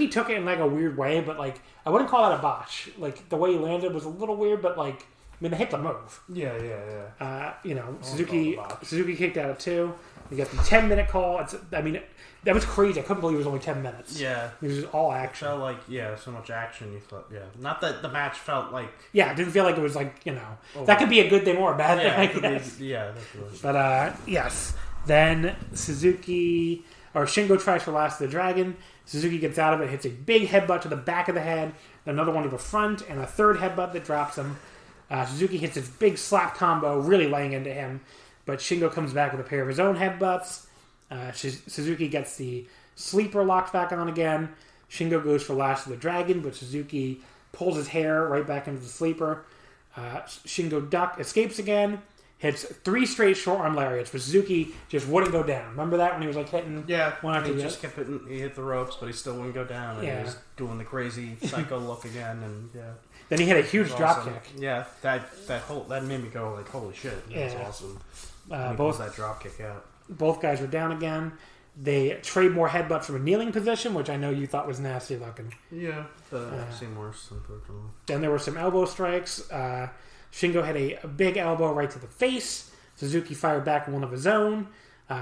took it in like a weird way, but like I wouldn't call that a botch. Like the way he landed was a little weird, but like I mean they hit the move. Yeah. Suzuki kicked out at 2. We got the 10-minute call. That was crazy. I couldn't believe it was only 10 minutes. Yeah. It was just all action. Felt like, so much action. You thought, not that the match felt like... Yeah, it didn't feel like it was like, that could be a good thing or a bad thing, I guess. Definitely. But, yes. Then Shingo tries for Last of the Dragon. Suzuki gets out of it, hits a big headbutt to the back of the head, another one to the front, and a third headbutt that drops him. Suzuki hits his big slap combo, really laying into him. But Shingo comes back with a pair of his own headbutts. Suzuki gets the sleeper locked back on again. Shingo goes for Last of the Dragon, but Suzuki pulls his hair right back into the sleeper. Shingo escapes again, hits 3 straight short arm lariats, but Suzuki just wouldn't go down. Remember that when he was like hitting? Yeah, one after he just kept hitting. He hit the ropes, but he still wouldn't go down. And he was doing the crazy psycho look again, and Then he hit a huge drop kick. Yeah, that made me go like, holy shit, that's awesome. Both that drop kick out. Both guys were down again. They trade more headbutts from a kneeling position, which I know you thought was nasty looking. Yeah, seemed worse, unfortunately. Then there were some elbow strikes. Shingo had a big elbow right to the face. Suzuki fired back one of his own.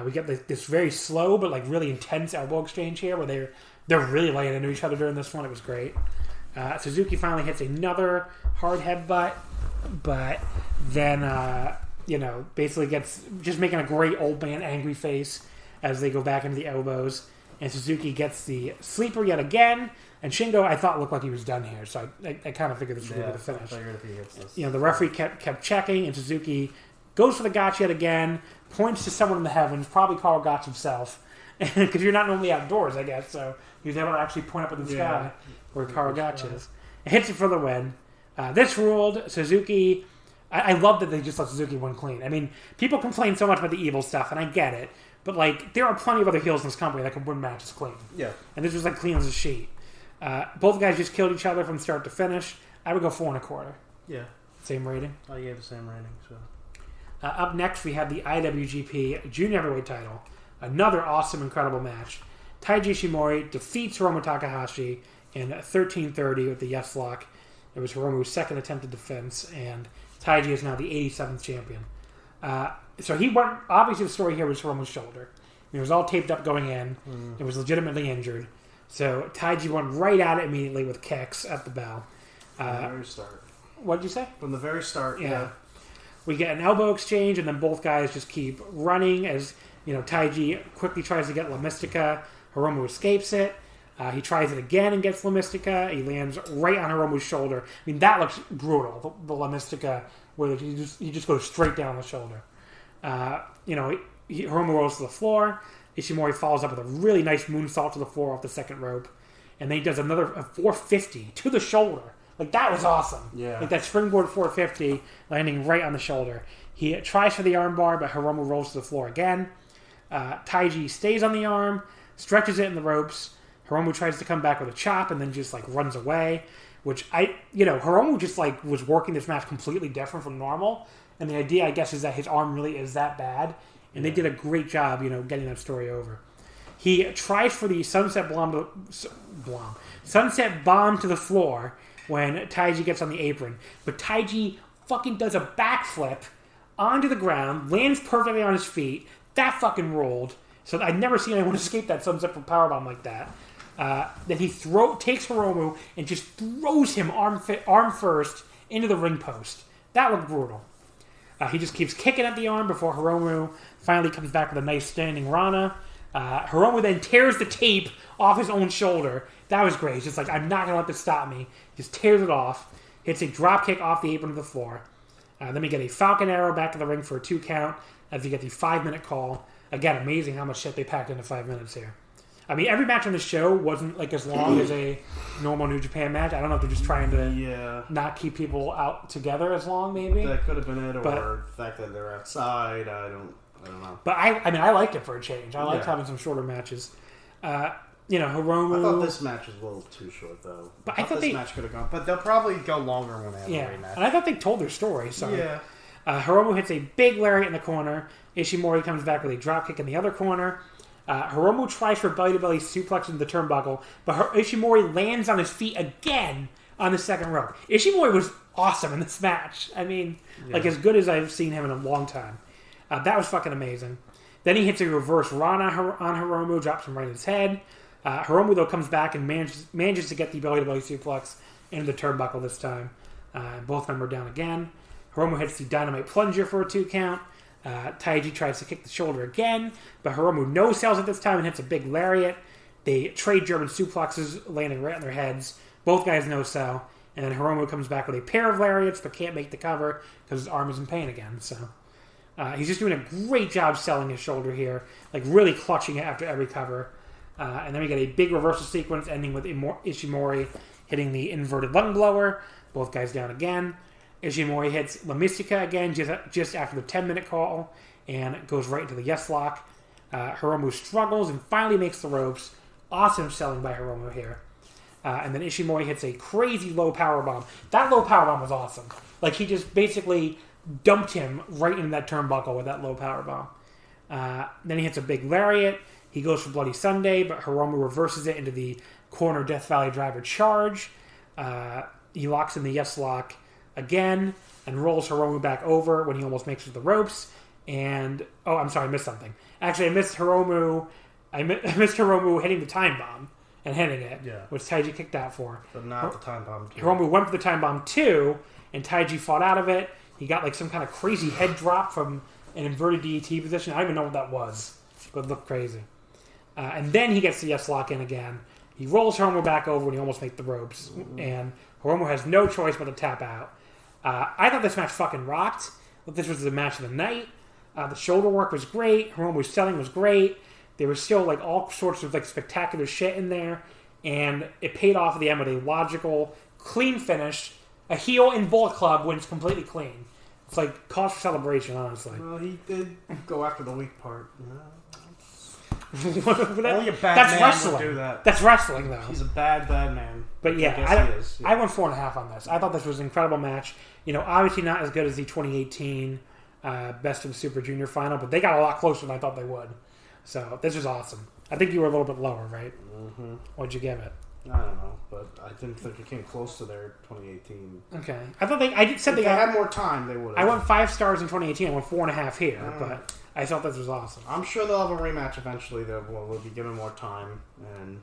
We get this very slow but like really intense elbow exchange here, where they're really laying into each other during this one. It was great. Suzuki finally hits another hard headbutt, but then basically gets just making a great old man angry face as they go back into the elbows. And Suzuki gets the sleeper yet again. And Shingo, I thought, looked like he was done here. So I kind of figured this would be the finish. The referee kept checking, and Suzuki goes for the gotch yet again, points to someone in the heavens, probably Karl Gotch himself. Because you're not normally outdoors, I guess. So he was able to actually point up in the sky where Karl Gotch is. And hits it for the win. This ruled. Suzuki... I love that they just let Suzuki win clean. I mean, people complain so much about the evil stuff, and I get it. But, like, there are plenty of other heels in this company that can win matches clean. Yeah. And this was, like, clean as a sheet. Both guys just killed each other from start to finish. I would go 4.25. Yeah. Same rating? I gave the same rating, so... Up next, we have the IWGP Junior Heavyweight title. Another awesome, incredible match. Taiji Ishimori defeats Hiromu Takahashi in 13:30 with the yes lock. It was Hiromu's second attempted defense, and Taiji is now the 87th champion. So he went... Obviously, the story here was Hiromu's shoulder. It was all taped up going in. It was legitimately injured. So Taiji went right at it immediately with kicks at the bell. From the very start. What did you say? From the very start, yeah. We get an elbow exchange, and then both guys just keep running as, Taiji quickly tries to get La Mystica. Hiromu escapes it. He tries it again and gets La Mystica. He lands right on Hiromu's shoulder. I mean, that looks brutal, the La Mystica, where he just goes straight down the shoulder. Hiromu rolls to the floor. Ishimori follows up with a really nice moonsault to the floor off the second rope. And then he does another 450 to the shoulder. Like, that was awesome. Yeah. Like, that springboard 450 landing right on the shoulder. He tries for the armbar, but Hiromu rolls to the floor again. Taiji stays on the arm, stretches it in the ropes. Hiromu tries to come back with a chop and then just, runs away. Which, Hiromu just, was working this match completely different from normal. And the idea, I guess, is that his arm really is that bad. And they did a great job, getting that story over. He tries for the sunset bomb to the floor when Taiji gets on the apron. But Taiji fucking does a backflip onto the ground, lands perfectly on his feet. That fucking rolled. So I'd never seen anyone escape that sunset powerbomb like that. Then he takes Hiromu and just throws him arm first into the ring post. That looked brutal. He just keeps kicking at the arm before Hiromu finally comes back with a nice standing Rana. Hiromu then tears the tape off his own shoulder. That was great. He's just like, I'm not going to let this stop me. Just tears it off. Hits a drop kick off the apron to the floor. Then we get a Falcon Arrow back to the ring for a 2 count as we get the 5-minute call. Again, amazing how much shit they packed into 5 minutes here. I mean, every match on the show wasn't as long as a normal New Japan match. I don't know if they're just trying to not keep people out together as long, maybe. That could have been it, or the fact that they're outside. I don't know. But I liked it for a change. I liked having some shorter matches. Hiromu... I thought this match was a little too short, though. But I thought this match could have gone... But they'll probably go longer when they have a rematch. And I thought they told their story, so... Yeah. Hiromu hits a big lariat in the corner. Ishimori comes back with a dropkick in the other corner. Hiromu tries for belly-to-belly suplex into the turnbuckle, but Ishimori lands on his feet again on the second rope. Ishimori was awesome in this match. I mean, like as good as I've seen him in a long time. That was fucking amazing. Then he hits a reverse run on Hiromu, drops him right in his head. Hiromu, though, comes back and manages to get the belly-to-belly suplex into the turnbuckle this time. Both of them are down again. Hiromu hits the dynamite plunger for a 2 count. Taiji tries to kick the shoulder again, but Hiromu no-sells it this time and hits a big lariat. They trade German suplexes, landing right on their heads. Both guys no-sell, and then Hiromu comes back with a pair of lariats, but can't make the cover because his arm is in pain again. So he's just doing a great job selling his shoulder here, like really clutching it after every cover. And then we get a big reversal sequence ending with Ishimori hitting the inverted lung blower. Both guys down again. Ishimori hits La Mystica again just after the 10-minute call and goes right into the yes lock. Hiromu struggles and finally makes the ropes. Awesome selling by Hiromu here. And then Ishimori hits a crazy low power bomb. That low power bomb was awesome. Like he just basically dumped him right into that turnbuckle with that low power bomb. Then he hits a big lariat. He goes for Bloody Sunday, but Hiromu reverses it into the corner Death Valley Driver charge. He locks in the yes lock again and rolls Hiromu back over when he almost makes it to the ropes. And I'm sorry, I missed something. Actually, I missed Hiromu hitting the time bomb and hitting it, which Taiji kicked out for. But not the time bomb 2. Hiromu went for the time bomb 2, and Taiji fought out of it. He got like some kind of crazy head drop from an inverted DDT position. I don't even know what that was, but it looked crazy. And then he gets the yes lock in again. He rolls Hiromu back over when he almost makes the ropes, and Hiromu has no choice but to tap out. I thought this match fucking rocked. But this was the match of the night. The shoulder work was great. Hiromu's selling was great. There was still like all sorts of like spectacular shit in there, and it paid off at the end with a logical, clean finish. A heel in Bullet Club wins completely clean. It's like cause for celebration, honestly. Well, he did go after the weak part. Only a bad that's man wrestling. would do that. That's wrestling, though. He's a bad man. But yeah, I went 4.5 on this. I thought this was an incredible match. You know, obviously not as good as the 2018 Best of Super Junior final, but they got a lot closer than I thought they would. So this was awesome. I think you were a little bit lower, right? Mm-hmm. What'd you give it? I don't know, but I didn't think it came close to their 2018. Okay, I thought they had more time. They would. I went 5 stars in 2018. I went 4.5 here, but I thought this was awesome. I'm sure they'll have a rematch eventually. We'll be given more time, and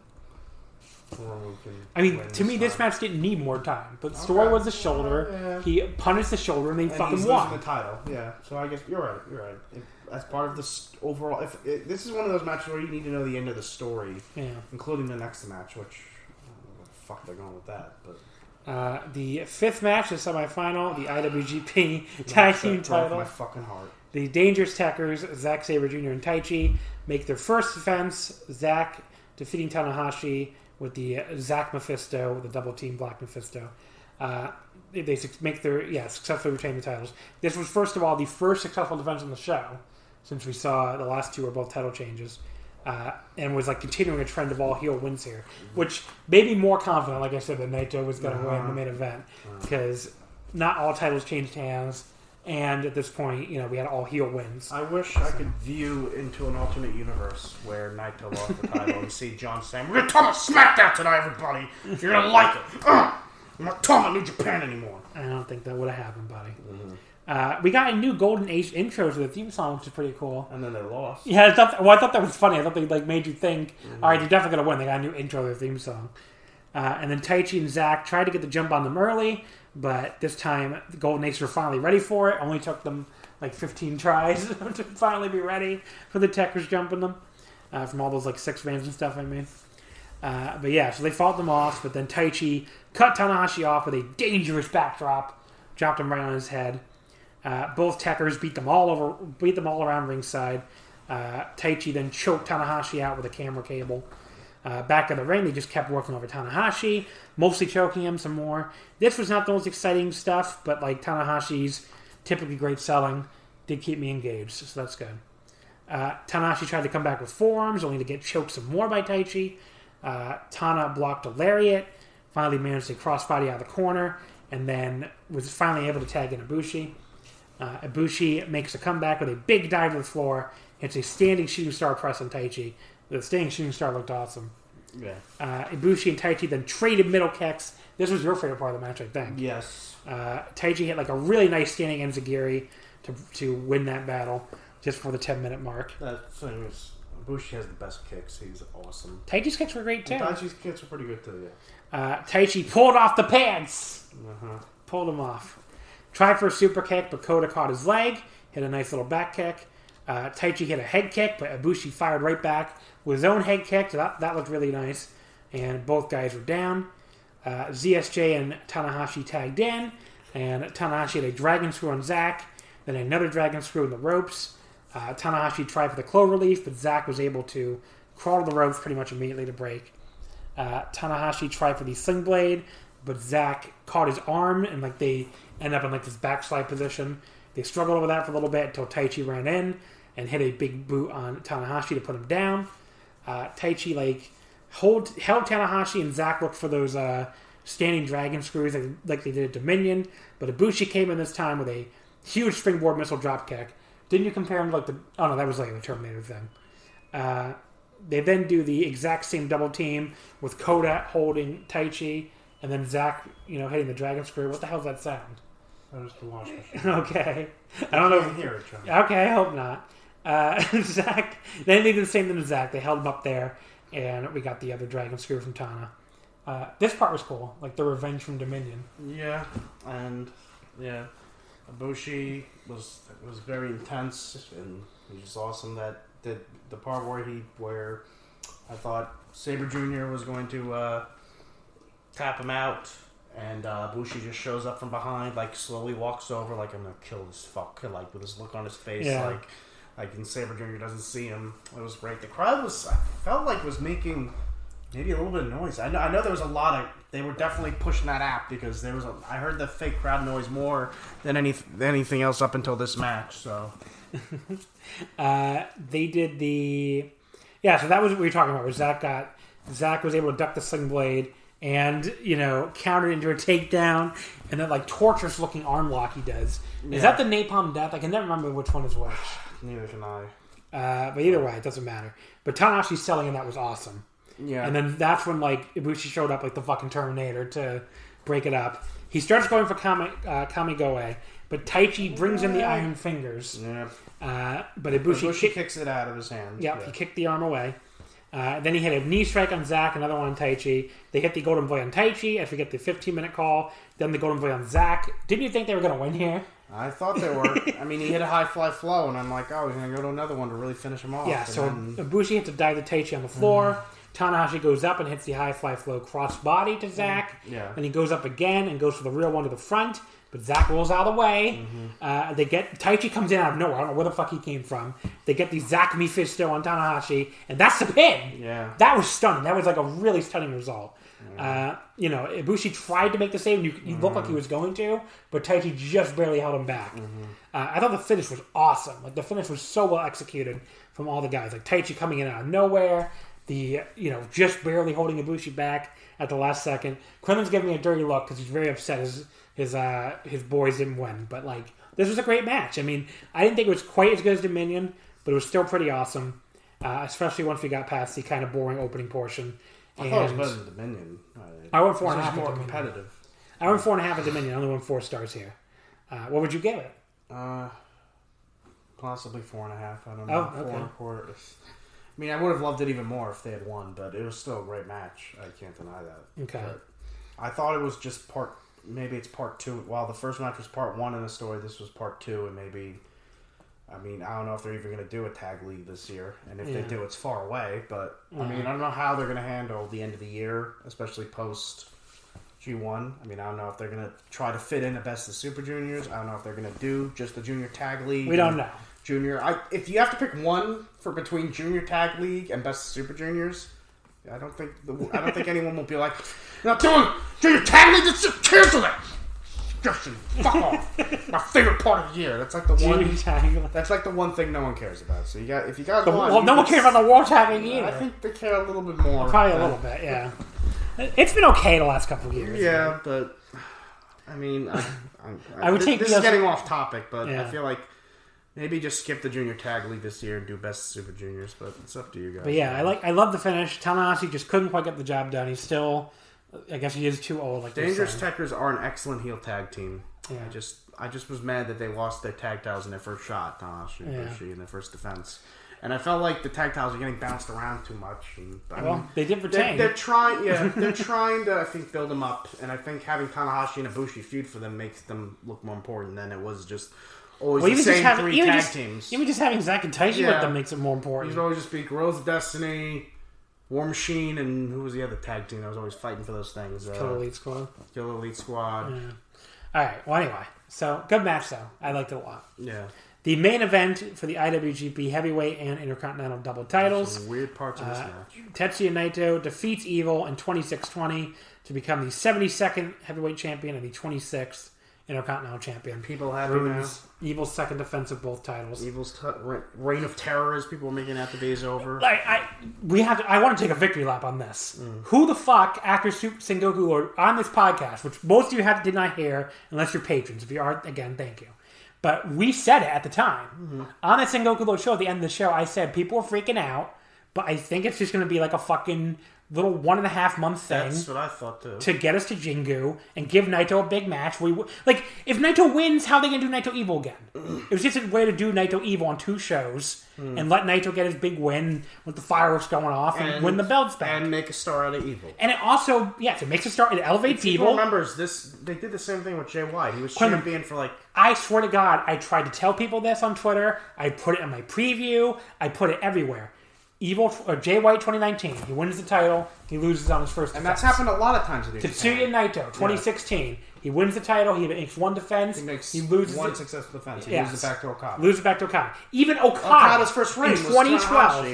I mean, to me, this match didn't need more time. But the story was the shoulder. Yeah. He punished the shoulder, and they fucking won. The title, yeah. So I guess you're right. As part of this overall, this is one of those matches where you need to know the end of the story, including the next match, which I don't know what the fuck they're going with that. But the 5th match, the semifinal, the IWGP Tag Team title. My fucking heart. The Dangerous Tekkers, Zack Sabre Jr. and Taichi, make their first defense. Zack defeating Tanahashi with the Zack Mephisto, the double team Black Mephisto. They successfully retain the titles. This was, first of all, the first successful defense on the show, since we saw the last 2 were both title changes, and was like continuing a trend of all heel wins here, which made me more confident, like I said, that Naito was going to win the main event, because not all titles changed hands, and at this point, you know, we had all heel wins. I wish I could view into an alternate universe where Naito lost the title and see John saying, "We're going to talk about SmackDown tonight, everybody. If you're going to like it. I'm not talking about New Japan anymore." I don't think that would have happened, buddy. Mm-hmm. We got a new Golden Age intro to the theme song, which is pretty cool. And then they lost. Yeah, I thought that was funny. I thought they like made you think, all right, they're definitely going to win. They got a new intro to their theme song. And then Taichi and Zack tried to get the jump on them early, but this time the Golden Age were finally ready for it. Only took them like 15 tries to finally be ready for the Tekkers jumping them from all those like 6-mans and stuff I made. But yeah, so they fought them off, but then Taichi cut Tanahashi off with a dangerous backdrop, dropped him right on his head. Both Tekkers beat them all around ringside. Taichi then choked Tanahashi out with a camera cable. Back in the ring, they just kept working over Tanahashi, mostly choking him some more. This was not the most exciting stuff, but like Tanahashi's typically great selling did keep me engaged, so that's good. Tanahashi tried to come back with forearms, only to get choked some more by Taichi. Tana blocked a lariat, finally managed to crossbody out of the corner, and then was finally able to tag in Ibushi. Ibushi makes a comeback with a big dive to the floor, hits a standing shooting star press on Taichi, The standing shooting star looked awesome. Yeah. Ibushi and Taichi then traded middle kicks. This was your favorite part of the match, I think. Yes. Taichi hit like a really nice standing enziguri to win that battle just for the 10-minute mark. That thing is, Ibushi has the best kicks. He's awesome. Taichi's kicks were great too. Taichi's kicks were pretty good too, yeah. Taichi pulled off the pants. Uh-huh. Pulled him off. Tried for a super kick, but Kota caught his leg. Hit a nice little back kick. Taichi hit a head kick, but Ibushi fired right back with his own head kick. So that looked really nice. And both guys were down. ZSJ and Tanahashi tagged in. And Tanahashi had a dragon screw on Zack. Then another dragon screw in the ropes. Tanahashi tried for the cloverleaf, but Zack was able to crawl to the ropes pretty much immediately to break. Tanahashi tried for the sling blade, but Zack caught his arm, and like they end up in like this backslide position. They struggled over that for a little bit until Taichi ran in and hit a big boot on Tanahashi to put him down. Taichi held Tanahashi, and Zack looked for those standing dragon screws like they did at Dominion. But Ibushi came in this time with a huge springboard missile drop kick. Didn't you compare him to like the... Oh, no, that was like the Terminator thing. They then do the exact same double team with Kota holding Taichi, and then Zack, hitting the dragon screw. What the hell's that sound? That was the wash machine. Okay. I don't know. I can't hear it, John. Okay, I hope not. Zack... They did the same thing to Zack. They held him up there, and we got the other dragon screw from Tana. This part was cool, like the revenge from Dominion. Yeah, and Ibushi was very intense, and he was awesome. That the part where I thought Sabre Jr. was going to tap him out, and Ibushi just shows up from behind, like slowly walks over, like I'm gonna kill this fuck, like with his look on his face, like and Sabre Jr. doesn't see him. It was great. The crowd was making maybe a little bit of noise. I know there was a lot of... They were definitely pushing that app because I heard the fake crowd noise more than anything else up until this match. So they did the... Yeah, so that was what we were talking about, where Zack was able to duck the sling blade and, countered into a takedown, and then like torturous looking arm lock he does. Is that the Napalm Death? I can never remember which one is which. Neither can I. But either way, it doesn't matter. But Tanahashi's selling him, that was awesome. Yeah. And then that's when Ibushi showed up like the fucking Terminator to break it up. He starts going for Kamigoe, but Taichi brings in the Iron Fingers. Yeah. But Ibushi kicks it out of his hand. Yep, he kicked the arm away. Then he hit a knee strike on Zack, another one on Taichi. They hit the Golden Boy on Taichi. I forget the 15-minute call. Then the Golden Boy on Zack. Didn't you think they were going to win here? I thought they were. I mean, he hit a high fly flow, and I'm like, oh, he's going to go to another one to really finish him off. Yeah, so Ibushi had to dive the Taichi on the floor. Tanahashi goes up and hits the high fly flow cross body to Zack. Yeah. And he goes up again and goes for the real one to the front. But Zack rolls out of the way. Taichi comes in out of nowhere. I don't know where the fuck he came from. They get the Zack Mephisto on Tanahashi, and that's the pin. Yeah. That was stunning. That was like a really stunning result. Ibushi tried to make the save. He looked like he was going to, but Taichi just barely held him back. I thought the finish was awesome. Like the finish was so well executed from all the guys. Like Taichi coming in out of nowhere. Just barely holding Ibushi back at the last second. Quinlan's giving me a dirty look because he's very upset his boys didn't win. But this was a great match. I mean, I didn't think it was quite as good as Dominion, but it was still pretty awesome. Especially once we got past the kind of boring opening portion. I thought it was better than Dominion. I went 4.5. More competitive. I went 4.5 at Dominion. I only went 4 stars here. What would you give it? Possibly 4.5. I don't know. Oh, okay. 4.25. I mean, I would have loved it even more if they had won, but it was still a great match. I can't deny that. Okay. But I thought it was just maybe it's part 2. While the first match was part 1 in the story, this was part 2, and maybe... I mean, I don't know if they're even going to do a tag league this year, and if they do, it's far away, but, I mean, I don't know how they're going to handle the end of the year, especially post G1. I mean, I don't know if they're going to try to fit in a Best of Super Juniors. I don't know if they're going to do just the Junior Tag League. We don't know. Junior. If you have to pick one for between Junior Tag League and Best of Super Juniors, I don't think anyone will be like, "Not doing Junior Tag League. Let's just cancel it." Justin, fuck off. My favorite part of the year. That's like the one. That's like the one thing no one cares about. So if you guys want, well, no one cares about the World Tag League either. I think they care a little bit more. Probably a little bit, yeah. It's been okay the last couple of years. Yeah, right? But I mean, I would take this is getting off topic, but I feel like Maybe just skip the junior tag league this year and do best Super Juniors, but it's up to you guys. But yeah, I love the finish. Tanahashi just couldn't quite get the job done. He's still, I guess he is too old. Like Dangerous Tekkers are an excellent heel tag team. Yeah. I just was mad that they lost their tag titles in their first shot, Tanahashi and Bushi, in their first defense. And I felt like the tag titles are getting bounced around too much. And, they did retain. They're trying to, I think, build them up. And I think having Tanahashi and Ibushi feud for them makes them look more important than it was just always the same three tag teams. Even just having Zack and Taichi with them makes it more important. You'd always just be Guerrillas of Destiny, War Machine, and who was the other tag team that was always fighting for those things? Killer Elite Squad. Killer Elite Squad. Yeah. All right. Well, anyway. So, good match, though. I liked it a lot. Yeah. The main event for the IWGP Heavyweight and Intercontinental Double titles. Some weird parts of this match. Tetsuya Naito defeats Evil in 26-20 to become the 72nd Heavyweight Champion and the 26th Intercontinental Champion. People happy now. Evil's second defense of both titles. Evil's reign of terror, as people are making out the day, is over. I want to take a victory lap on this. Who the fuck, after Sengoku Lord, on this podcast, which most of you did not hear, unless you're patrons. If you are, again, thank you. But we said it at the time. On the Sengoku Lord show, at the end of the show, I said people are freaking out, but I think it's just going to be like a fucking little 1.5 month thing. That's what I thought too. To get us to Jingu and give Naito a big match. If Naito wins, how are they going to do Naito Evil again? It was just a way to do Naito Evil on 2 shows and let Naito get his big win with the fireworks going off and win the belts back. And make a star out of Evil. And it also, it makes a star. It elevates Evil. Remembers this? They did the same thing with Jay White. He was champion for like... I swear to God, I tried to tell people this on Twitter. I put it in my preview. I put it everywhere. Jay White 2019. He wins the title. He loses on his first defense. And that's happened a lot of times. Tetsuya Naito 2016. Yeah. He wins the title. He makes one defense. He loses one successful defense. He loses back to Okada. Loses back to Okada. Even Okada's first reign in 2012.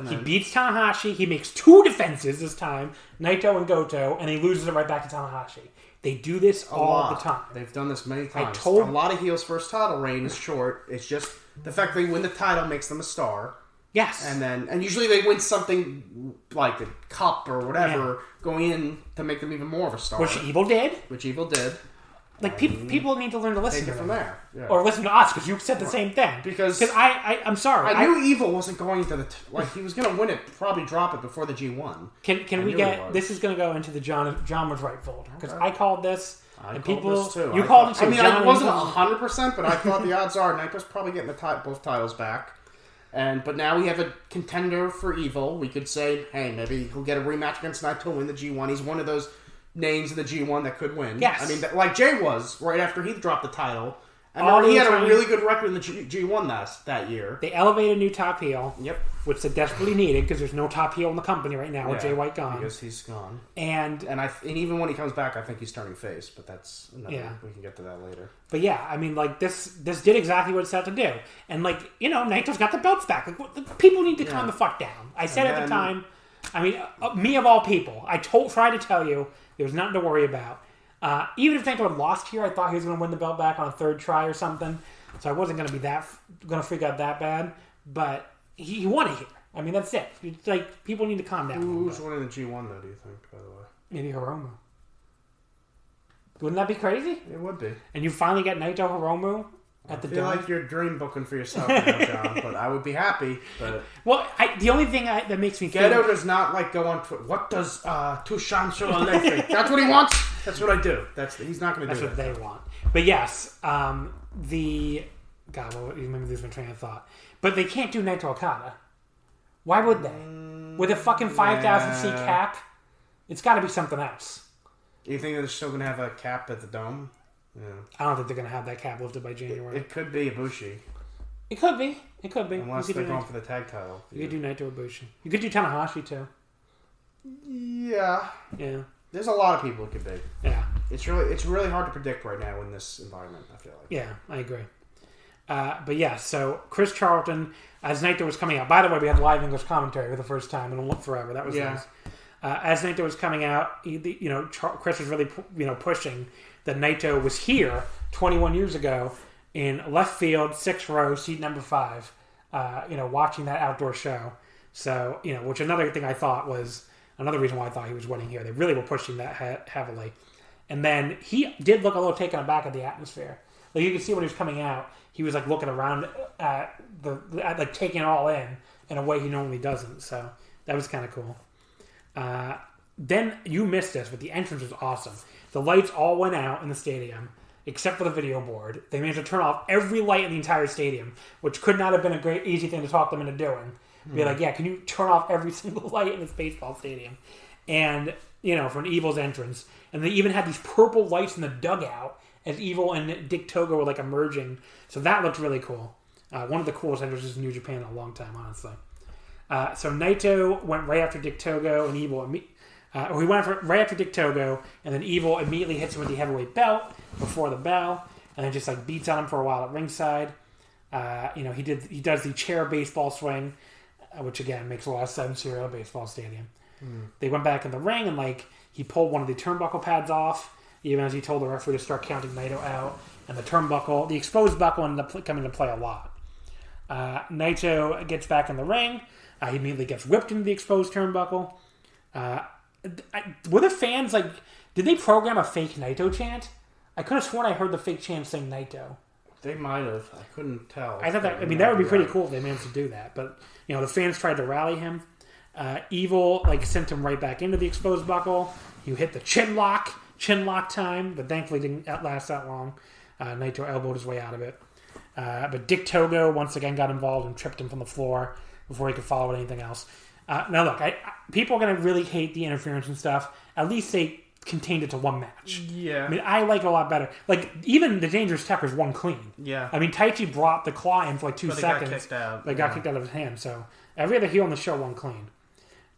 He beats Tanahashi. He makes 2 defenses this time. Naito and Goto, and he loses it right back to Tanahashi. They do this all the time. They've done this many times. A lot of heels' first title reign is short. It's just the fact that they win the title makes them a star. Yes. And usually they win something like a cup or whatever going in to make them even more of a star. Which Evil did. People need to learn to listen to them. From there. Yeah. Or listen to us, because you said the same thing. Because I'm sorry. I knew Evil wasn't going to he was going to win it, probably drop it before the G1. Can we get... This is going to go into the John was right folder. Because I called this... I called this too. You called it too. I mean, I wasn't 100%, but I thought the odds are Naito's probably getting both titles back. But now we have a contender for Evil. We could say, hey, maybe he'll get a rematch against Naito, win the G1. He's one of those names in the G1 that could win. Yes. I mean, like Jay was right after he dropped the title. And he had a really good record in the G1 that year. They elevated a new top heel. Yep. Which they desperately needed because there's no top heel in the company right now with Jay White gone. Because he's gone. And even when he comes back, I think he's turning face. But that's another. Yeah. We can get to that later. But yeah, I mean, this did exactly what it's set to do. And Naito's got the belts back. People need to calm the fuck down. I said at the time. I mean, me of all people, I tried to tell you there was nothing to worry about. Even if Naito had lost here, I thought he was going to win the belt back on a 3rd try or something. So I wasn't going to be going to freak out that bad. But he won it here. I mean, that's it. It's like, people need to calm down. Who's winning the G1, though, do you think, by the way? Maybe Hiromu. Wouldn't that be crazy? It would be. And you finally get Naito Hiromu at the Dome? I feel like you're dream booking for yourself now, John, but I would be happy. But the only thing that makes me Gedo does not go on Twitter. What does Tushan Shoale think? That's what he wants? That's what I do. He's not going to do that. That's what they want. But yes, maybe lose my train of thought. But they can't do Naito Okada. Why would they? With a fucking 5,000 seat cap, it's got to be something else. You think they're still going to have a cap at the Dome? Yeah. I don't think they're going to have that cap lifted by January. It could be Ibushi. It could be. Unless they're going for the tag title. You could do Naito Ibushi. You could do Tanahashi too. Yeah. Yeah. There's a lot of people it could be. Yeah. It's really hard to predict right now in this environment, I feel like. Yeah, I agree. But yeah, so Chris Charlton, as Naito was coming out. By the way, we had live English commentary for the first time in forever. That was nice. As Naito was coming out, Chris was really pushing that Naito was here 21 years ago in left field, 6th row, seat number 5. Watching that outdoor show. So which another thing I thought was another reason why I thought he was winning here. They really were pushing that heavily. And then he did look a little taken aback at the atmosphere. Like, you could see when he was coming out, he was, like, looking around at like, taking it all in a way he normally doesn't. So, that was kind of cool. Then, you missed this, but the entrance was awesome. The lights all went out in the stadium, except for the video board. They managed to turn off every light in the entire stadium, which could not have been a great, easy thing to talk them into doing. Be like, yeah, can you turn off every single light in this baseball stadium? And, for an Evil's entrance. And they even had these purple lights in the dugout as Evil and Dick Togo were, like, emerging. So that looked really cool. One of the coolest entrances in New Japan in a long time, honestly. So Naito went right after Dick Togo and Evil. He went right after Dick Togo, and then Evil immediately hits him with the heavyweight belt before the bell, and then just, like, beats on him for a while at ringside. He does the chair baseball swing, which, again, makes a lot of sense here at a baseball stadium. They went back in the ring, and, like, he pulled one of the turnbuckle pads off, even as he told the referee to start counting Naito out. And the exposed buckle ended up coming into play a lot. Naito gets back in the ring. He immediately gets whipped into the exposed turnbuckle. Were the fans, like, did they program a fake Naito chant? I could have sworn I heard the fake chant saying Naito. They might have. I couldn't tell. I thought that would be pretty cool if they managed to do that. But, the fans tried to rally him. Evil, like, sent him right back into the exposed buckle. He hit the chin lock time, but thankfully didn't last that long. Naito elbowed his way out of it. But Dick Togo once again got involved and tripped him from the floor before he could follow with anything else. Now, look, people are going to really hate the interference and stuff. At least they contained it to one match. Yeah. I mean, I like it a lot better. Like, even the Dangerous Tuckers won clean. Yeah. I mean, Taichi brought the claw in for like 2 seconds. Got kicked out. They got kicked out of his hand. So, every other heel on the show won clean.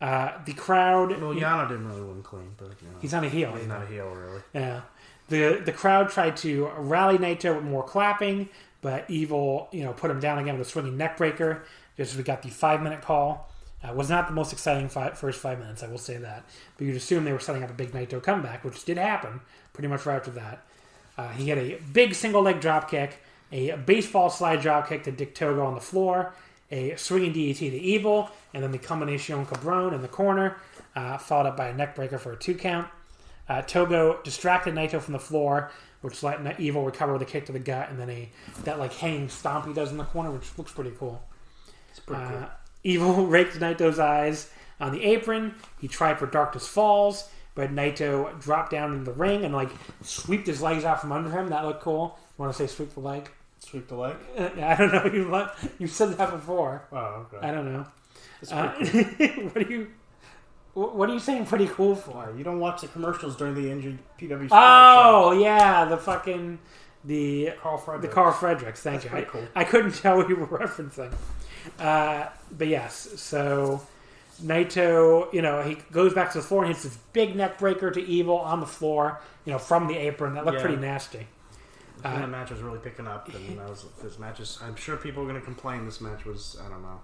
The crowd... Well, Yano didn't really win clean, but... He's not a heel. He's not a heel, really. Yeah. The crowd tried to rally Naito with more clapping, but Evil, put him down again with a swinging neck breaker. Just as we got the 5-minute call. Was not the most exciting first 5 minutes, I will say that. But you'd assume they were setting up a big Naito comeback, which did happen pretty much right after that. He had a big single leg drop kick, a baseball slide drop kick to Dick Togo on the floor, a swinging DDT to Evil, and then the combination Cabron in the corner, followed up by a neck breaker for a 2 count. Togo distracted Naito from the floor, which let Evil recover with a kick to the gut, and then that hanging stomp he does in the corner, which looks pretty cool. It's pretty cool. Evil raked Naito's eyes on the apron. He tried for Darkness Falls, but Naito dropped down into the ring and sweeped his legs out from under him. That looked cool. You want to say sweep the leg? Sweep the leg? I don't know. You said that before. Oh, okay. I don't know. It's pretty cool. What are you saying pretty cool for? Why? You don't watch the commercials during the NJPW Strong show. Yeah, the Carl Fredericks. Thank you. Cool. I couldn't tell what you were referencing. But yes, so Naito, he goes back to the floor and hits this big neck breaker to Evil on the floor, from the apron. That looked pretty nasty. That match was really picking up, and this match is. I'm sure people are going to complain. This match was. I don't know.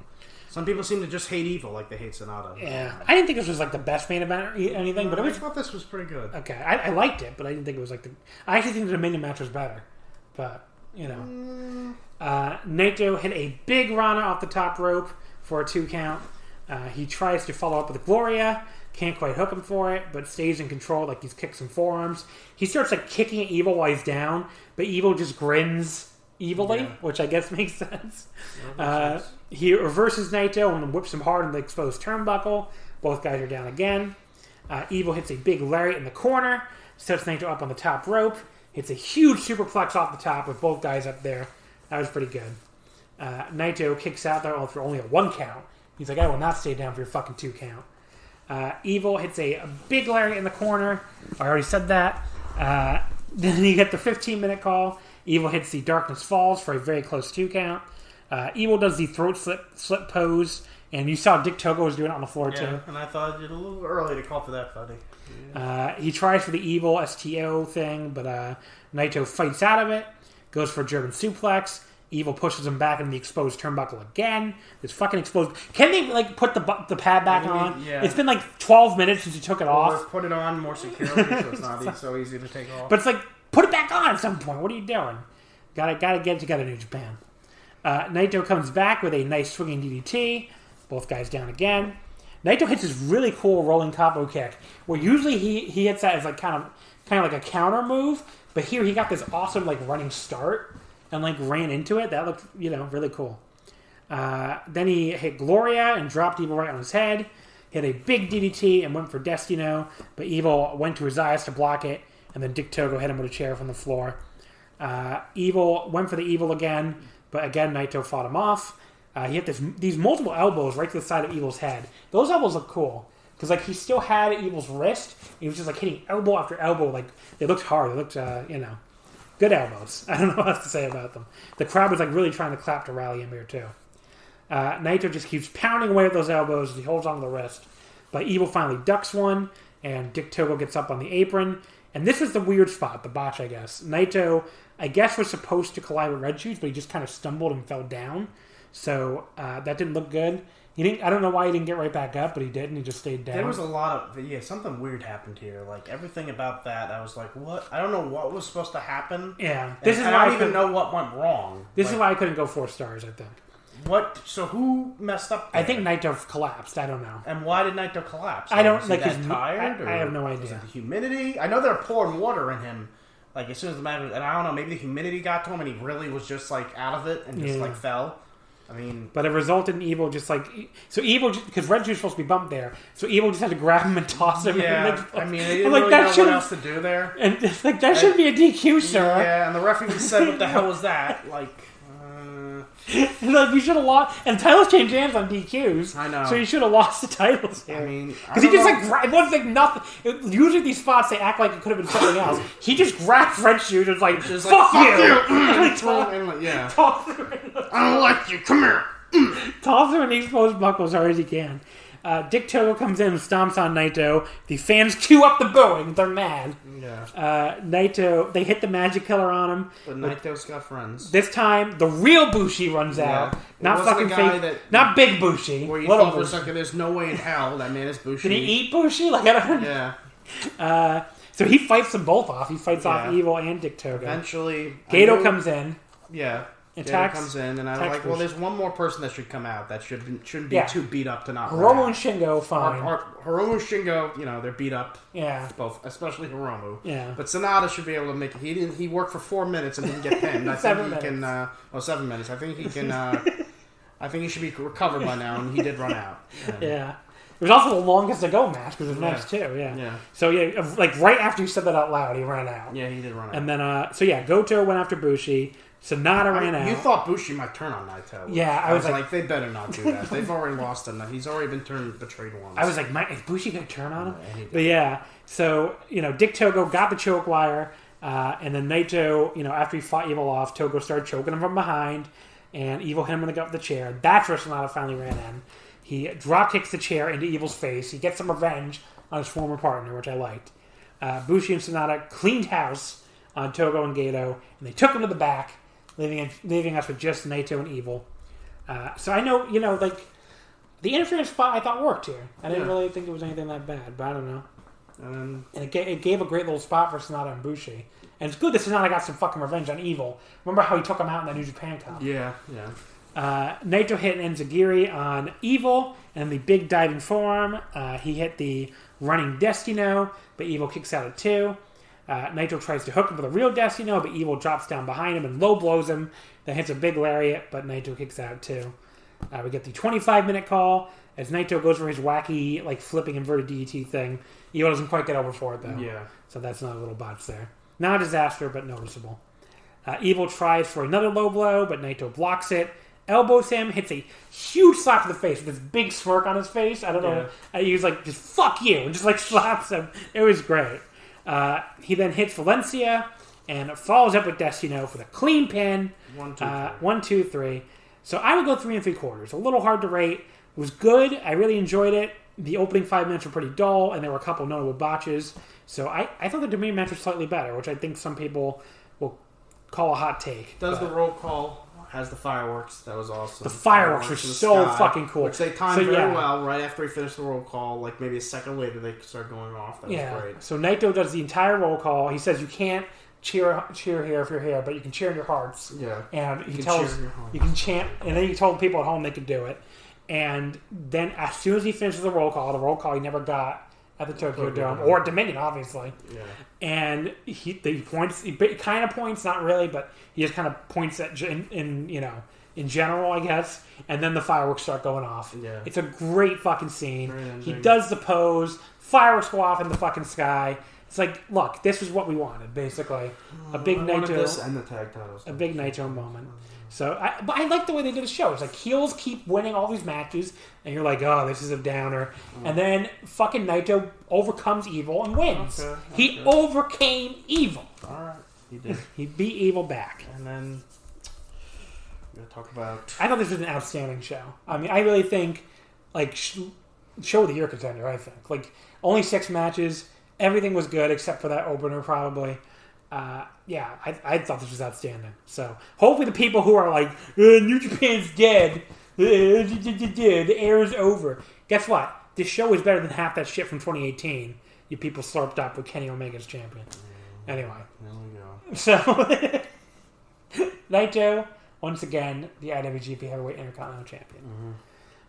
Some people seem to just hate Evil like they hate Sonata. Yeah, I didn't think this was the best main event or anything, but I thought this was pretty good. Okay, I liked it, but I didn't think it was I actually think the main match was better, but Naito hit a big Rana off the top rope for a 2 count. He tries to follow up with a Gloria. Can't quite hook him for it, but stays in control, these kicks and forearms. He starts kicking at Evil while he's down, but Evil just grins evilly, which I guess makes sense. He reverses Naito and whips him hard in the exposed turnbuckle. Both guys are down again. Evil hits a big lariat in the corner, sets Naito up on the top rope, hits a huge superplex off the top with both guys up there. That was pretty good. Naito kicks out there for only a 1 count. He's like, I will not stay down for your fucking 2 count. Evil hits a big lariat in the corner. I already said that. Then you get the 15-minute call. Evil hits the Darkness Falls for a very close 2 count. Evil does the throat slip pose, and you saw Dick Togo was doing it on the floor too. And I thought it a little early to call for that, buddy. Yeah. He tries for the Evil STO thing, but Naito fights out of it, goes for a German suplex. Evil pushes him back in the exposed turnbuckle again. It's fucking exposed. Can they put the pad back on? Yeah. It's been 12 minutes since you took it off. Put it on more securely so it's not so easy to take off. But it's put it back on at some point. What are you doing? Gotta get it together, New Japan. Naito comes back with a nice swinging DDT. Both guys down again. Naito hits this really cool rolling capo kick, where usually he hits that as kind of like a counter move. But here he got this awesome like running start and like ran into it. That looked really cool. Then he hit Gloria and dropped Evil right on his head. Hit a big DDT and went for Destino, but Evil went to his eyes to block it, and then Dick Togo hit him with a chair from the floor. Evil went for the Evil again, but again Naito fought him off. He hit these multiple elbows right to the side of Evil's head. Those elbows look cool. Because, like, he still had Evil's wrist. He was just, like, hitting elbow after elbow. Like, they looked hard. They looked, good elbows. I don't know what else to say about them. The crowd was, like, really trying to clap to rally him here, too. Naito just keeps pounding away at those elbows as he holds on to the wrist. But Evil finally ducks one, and Dick Togo gets up on the apron. And this was the weird spot, the botch, I guess. Naito, I guess, was supposed to collide with Red Shoes, but he just kind of stumbled and fell down. So that didn't look good. I don't know why he didn't get right back up, but he did, and he just stayed down. There was a lot of... something weird happened here. Like, everything about that, I was like, what? I don't know what was supposed to happen. Yeah. I don't even know what went wrong. This is why I couldn't go 4 stars, I think. What? So who messed up there? I think Naito collapsed. I don't know. And why did Naito collapse? I don't... Was he tired? I have no idea. Was it the humidity? I know they're pouring water in him, like, as soon as the matter... And I don't know, maybe the humidity got to him, and he really was just, like, out of it, and just, like, fell. I mean... But it resulted in Evil just like... So Evil... Because Red Shoes was supposed to be bumped there. So Evil just had to grab him and toss him. Yeah. I mean, they didn't really know what else to do there. And, like, that shouldn't be a DQ, sir. Yeah, and the referee said, what the hell was that? Like... Like, you should have lost... And titles change hands on DQs. I know. So you should have lost the titles here. I mean... Because he just, like... It wasn't, like, nothing... Usually these spots, they act like it could have been something else. He just grabbed Red Shoes and was like, fuck you! Yeah. Toss him I don't like you. Come here. Toss him in the exposed buckle as hard as he can. Dick Togo comes in and stomps on Naito. The fans cue up the booing. They're mad. Yeah. Naito, they hit the Magic Killer on him. But Naito's got friends. This time, the real Bushi runs out. Not fucking fake. Not big Bushi. Where you thought for a second, there's no way in hell that man is Bushi. Did he eat Bushi? Like, I don't know. Yeah. So he fights them both off. He fights off Evil and Dick Togo. Eventually. Gato comes in. Yeah. Gato comes in, and I'm like, well, there's one more person that should come out that shouldn't be too beat up to not Hiromu and Shingo, fine. Hiromu and Shingo, they're beat up. Yeah. Both, especially Hiromu. Yeah. But Sonata should be able to make it. He worked for 4 minutes and didn't get pinned. I think he can... 7 minutes. I think he can... I think he should be recovered by now, and he did run out. Yeah. It was also the longest to-go match, because it was nice, too, yeah. So, like, right after you said that out loud, he ran out. Yeah, he did run out. And then, Goto went after Bushi. Sonata ran out. You thought Bushi might turn on Naito. Yeah, I was like, they better not do that. They've already lost him. He's already been betrayed once. I was like, is Bushi going to turn on him? But so, Dick Togo got the choke wire, and then Naito, after he fought Evil off, Togo started choking him from behind, and Evil hit him in the gut with the chair. That's where Sonata finally ran in. He drop kicks the chair into Evil's face. He gets some revenge on his former partner, which I liked. Bushi and Sonata cleaned house on Togo and Gato, and they took him to the back, leaving us with just Naito and Evil. So I know, like, the interference spot I thought worked here. I didn't really think it was anything that bad, but I don't know. And it gave a great little spot for Sonata and Bushi. And it's good that Sonata got some fucking revenge on Evil. Remember how he took him out in that New Japan Cup? Yeah. Naito hit an Enziguri on Evil, and the big diving forearm. He hit the running Destino, but Evil kicks out at 2. Naito tries to hook him with a real Destino, but Evil drops down behind him and low blows him. Then hits a big lariat, but Naito kicks out too. We get the 25-minute call as Naito goes for his wacky, like, flipping inverted DDT thing. Evil doesn't quite get over for it, though. Yeah. So that's not a little botch there. Not a disaster, but noticeable. Evil tries for another low blow, but Naito blocks it. Elbows him, hits a huge slap to the face with this big smirk on his face. I don't know. He was like, just fuck you, and just, like, slaps him. It was great. He then hits Valencia and follows up with Destino for the clean pin. 1, 2, 3. So I would go 3 3/4. A little hard to rate. It was good. I really enjoyed it. The opening 5 minutes were pretty dull, and there were a couple notable botches. So I thought the Dominion match was slightly better, which I think some people will call a hot take. The roll call has the fireworks. That was awesome. The fireworks were so fucking cool. Which they timed very well right after he finished the roll call. Like, maybe a second later, they started going off. That was great. So Naito does the entire roll call. He says you can't cheer here if you're here, but you can cheer in your hearts. Yeah. And he tells you can chant, and then he told people at home they could do it. And then as soon as he finishes the roll call he never got at the Tokyo Dome, or Dominion, obviously. Yeah. And he points, he kind of points, not really, but he just kind of points at in general, I guess. And then the fireworks start going off. Yeah. It's a great fucking scene. He does the pose, fireworks go off in the fucking sky. It's like, look, this is what we wanted, basically. A big Naito, and the tag titles. a big Naito moment. So, but I like the way they did the show. It's like heels keep winning all these matches, and you're like, oh, this is a downer. And then fucking Naito overcomes evil and wins. Okay. He overcame evil. All right, he did. He beat evil back. And then we're gonna talk about. I thought this was an outstanding show. I mean, I really think like show of the year contender. I think like only 6 matches. Everything was good except for that opener, probably. I thought this was outstanding. So hopefully the people who are like, New Japan's dead, the era is over. Guess what? This show is better than half that shit from 2018. You people slurped up with Kenny Omega's champion. Anyway, there we go. So Naito once again the IWGP Heavyweight Intercontinental Champion. Mm-hmm.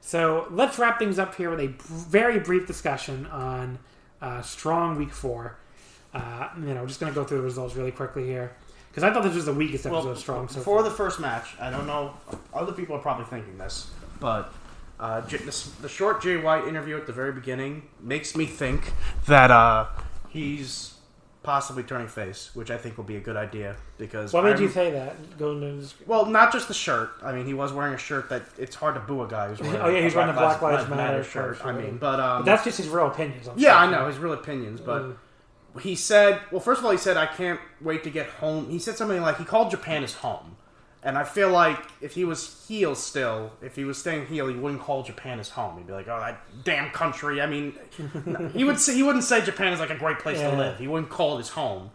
So let's wrap things up here with a very brief discussion on Strong Week 4. Just going to go through the results really quickly here. Because I thought this was the weakest episode of Strong. So before the first match, I don't know, other people are probably thinking this, but the short Jay White interview at the very beginning makes me think that he's possibly turning face, which I think will be a good idea. Because what made you say that? Well, not just the shirt. I mean, he was wearing a shirt that it's hard to boo a guy who's wearing he's wearing the Black Lives Matter shirt. I mean, but that's just his real opinions. I know, his real opinions, but... He said, well, first of all, he said, I can't wait to get home. He said something like, he called Japan his home. And I feel like if he was heel still, if he was staying heel, he wouldn't call Japan his home. He'd be like, oh, that damn country. I mean, he wouldn't say Japan is like a great place to live. He wouldn't call it his home,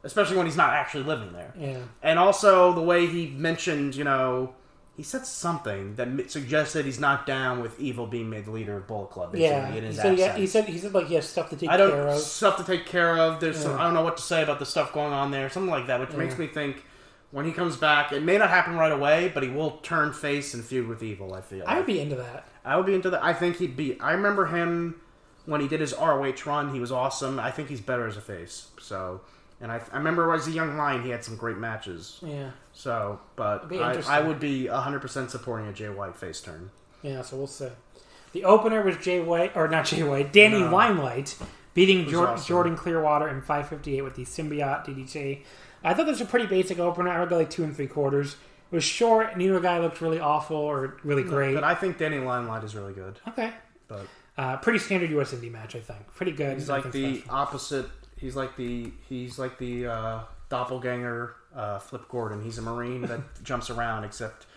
especially when he's not actually living there. Yeah. And also the way he mentioned, he said something that suggested he's not down with Evil being made the leader of Bullet Club. In his he said like he has stuff to take care of. Stuff to take care of. There's some, I don't know what to say about the stuff going on there. Something like that, which makes me think when he comes back, it may not happen right away, but he will turn face and feud with Evil. I feel. I would be into that. I would be into that. I think he'd be. I remember him when he did his ROH run. He was awesome. I think he's better as a face. So. And I remember as a young lion, he had some great matches. Yeah. So, but I would be 100% supporting a Jay White face turn. Yeah, so we'll see. The opener was Danny Limelight beating Jordan Clearwater in 5:58 with the Symbiote DDT. I thought this was a pretty basic opener. I would go like 2 3/4. It was short. Neither guy looked really awful or really great. But I think Danny Limelight is really good. Okay. But pretty standard US Indie match, I think. Pretty good. He's like the opposite. He's like the doppelganger Flip Gordon. He's a Marine that jumps around, except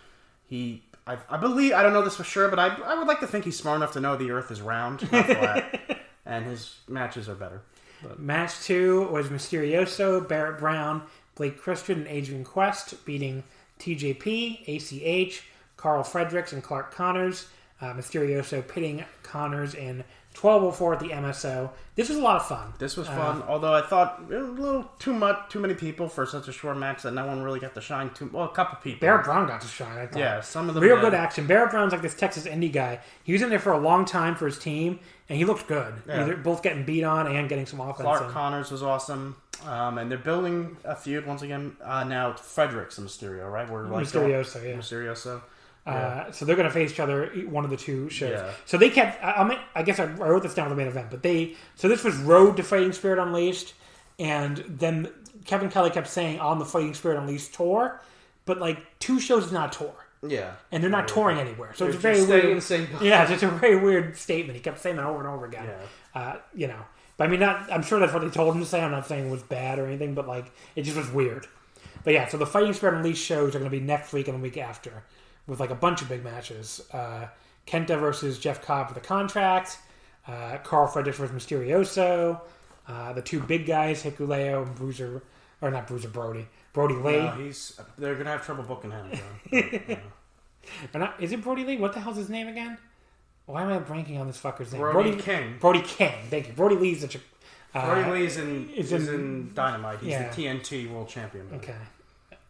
I believe, I don't know this for sure, but I would like to think he's smart enough to know the Earth is round, not flat, and his matches are better. But. Match 2 was Mysterioso, Barrett Brown, Blake Christian, and Adrian Quest beating TJP, ACH, Carl Fredericks, and Clark Connors. Mysterioso pitting Connors in 12:04 at the MSO. This was a lot of fun. This was fun, although I thought a little too many people for such a short match that no one really got to shine. A couple people. Barrett Brown got to shine, I thought. Yeah, some of them real good action. Barrett Brown's like this Texas indie guy. He was in there for a long time for his team, and he looked good. Yeah. They're both getting beat on and getting some offense. Clark Connors was awesome. And they're building a feud once again. Now Fredericks and Mysterio, right? Mysterioso, yeah. Mysterioso. Yeah. So they're going to face each other one of the 2 shows. Yeah. So they kept. I guess I wrote this down for the main event, but so this was Road to Fighting Spirit Unleashed, and then Kevin Kelly kept saying on the Fighting Spirit Unleashed tour, but like 2 shows is not a tour. Yeah. And they're not touring anywhere, so it's very weird. Yeah, it's just a very weird statement. He kept saying that over and over again. Yeah. But I mean, I'm sure that's what they told him to say. I'm not saying it was bad or anything, but like it just was weird. But yeah, so the Fighting Spirit Unleashed shows are going to be next week and the week after, with like a bunch of big matches. Kenta versus Jeff Cobb for the contract. Carl Fredericks versus Mysterioso. The 2 big guys, Hikuleo and Brody. Brody Lee. No, they're going to have trouble booking him. Is it Brody Lee? What the hell's his name again? Why am I blanking on this fucker's name? Brody King. Brody King. Thank you. Brody Lee's such a... Brody Lee is in Dynamite. He's the TNT World Champion. Okay.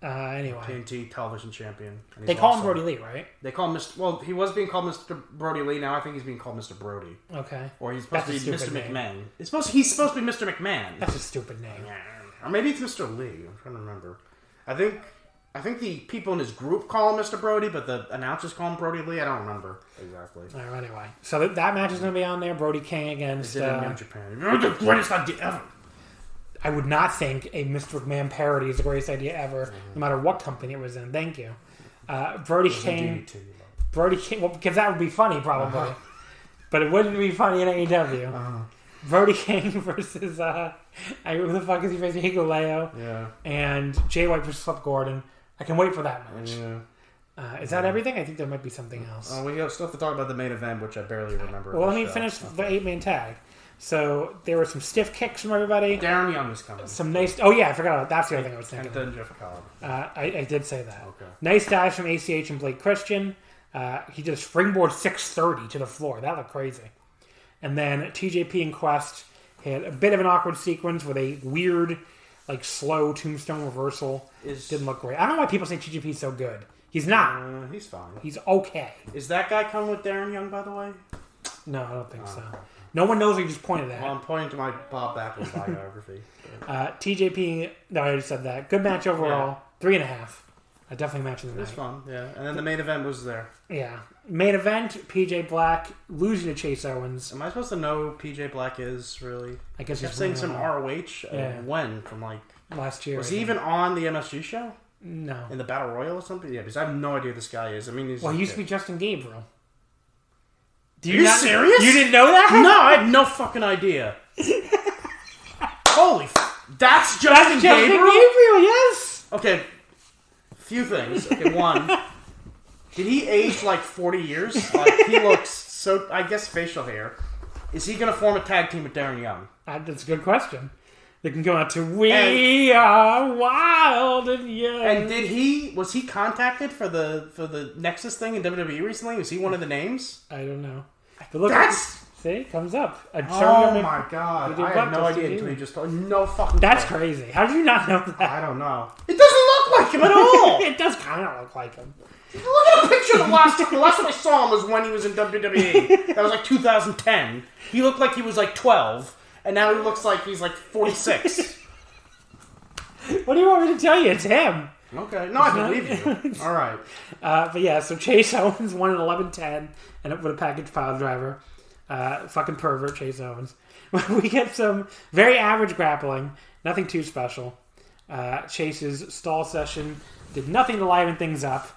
Anyway. TNT television champion. They call him Brody Lee, right? They call him Mr. Well, he was being called Mr. Brody Lee. Now I think he's being called Mr. Brody. Okay. Or he's supposed to be Mr. name. McMahon. He's supposed to be Mr. McMahon. That's a stupid name. Or maybe it's Mr. Lee. I'm trying to remember. I think the people in his group call him Mr. Brody, but the announcers call him Brody Lee. I don't remember exactly. All right, anyway. So that match is going to be on there. Brody King against... Is it in New Japan? The greatest idea ever. I would not think a Mr. McMahon parody is the greatest idea ever, no matter what company it was in. Thank you. Brody King... well, because that would be funny, probably. But it wouldn't be funny in AEW. Brody King versus... who the fuck is he facing? Hikuleo. Yeah. And Jay White versus Flip Gordon. I can wait for that match. Yeah. Is that everything? I think there might be something else. We still have to talk about the main event, which I barely remember. Well, let me finish the 8-man tag. So there were some stiff kicks from everybody. Darren Young was coming. Some nice... Oh, yeah, I forgot about that. That's the other thing I was thinking. And then Jeff Cobb. I did say that. Okay. Nice dives from ACH and Blake Christian. He did a springboard 630 to the floor. That looked crazy. And then TJP and Quest had a bit of an awkward sequence with a weird, slow tombstone reversal. Didn't look great. I don't know why people say TJP is so good. He's not. He's fine. He's okay. Is that guy coming with Darren Young, by the way? No, I don't think so. No one knows what you just pointed at. Well, I'm pointing to my Bob Backlund biography. TJP, no, I already said that. Good match overall. Yeah. 3.5. Definitely match of the night. It was fun, yeah. And then the main event was there. Yeah. Main event, PJ Black losing to Chase Owens. Am I supposed to know who PJ Black is, really? I guess he's saying some ROH. Yeah. When? From last year. Was he even on the MSG show? No. In the Battle Royal or something? Yeah, because I have no idea who this guy is. I mean, he used to be Justin Gabriel. Are you serious? You didn't know that? No, I had no fucking idea. Holy that's Justin Gabriel? Yes. Okay, few things. Okay, one, did he age 40 years? He looks so... I guess facial hair. Is he going to form a tag team with Darren Young? That's a good question. They can go out to We Are Wild and Young. And was he contacted for the Nexus thing in WWE recently? Was he one of the names? I don't know. But look, see, comes up. Oh my god! I had no idea until you just told. No fucking. That's crazy. How did you not know that? I don't know. It doesn't look like him at all. It does kind of look like him. Look at a picture of the last time. The last time I saw him was when he was in WWE. That was 2010. He looked like he was 12. And now he looks like he's 46. What do you want me to tell you? It's him. Okay. No, I believe you. All right. But yeah, so Chase Owens won an 11-10 and with a package pile driver. Fucking pervert, Chase Owens. We get some very average grappling. Nothing too special. Chase's stall session did nothing to liven things up.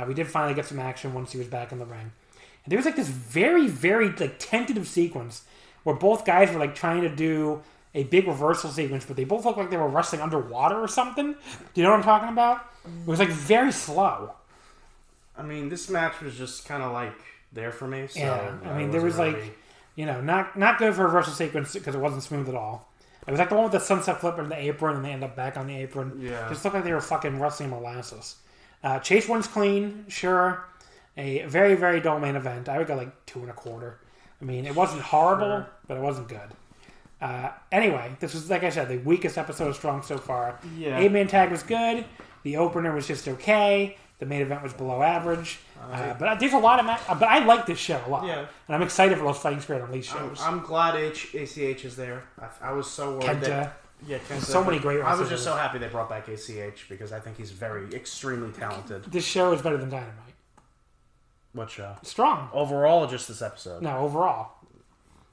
We did finally get some action once he was back in the ring. And there was this very, very tentative sequence where both guys were trying to do a big reversal sequence, but they both looked like they were wrestling underwater or something. Do you know what I'm talking about? It was very slow. I mean, this match was just kind of there for me. So yeah, I mean, there was really... not good for a reversal sequence because it wasn't smooth at all. It was the one with the sunset flip in the apron and they end up back on the apron. Yeah. Just looked like they were fucking wrestling molasses. Chase wins clean, sure. A very, very dull main event. I would go 2.25. I mean, it wasn't horrible, but it wasn't good. Anyway, this was, like I said, the weakest episode of Strong so far. Yeah. 8-man tag was good. The opener was just okay. The main event was below average. But there's a lot of but I like this show a lot. Yeah. And I'm excited for those Fighting Spirit Unleashed shows. I'm glad ACH is there. I was so worried Kenta. that... Yeah, Kenta. So many great wrestlers. I was just so happy they brought back ACH because I think he's extremely talented. This show is better than Dynamite. What show? Strong. Overall or just this episode? No, overall.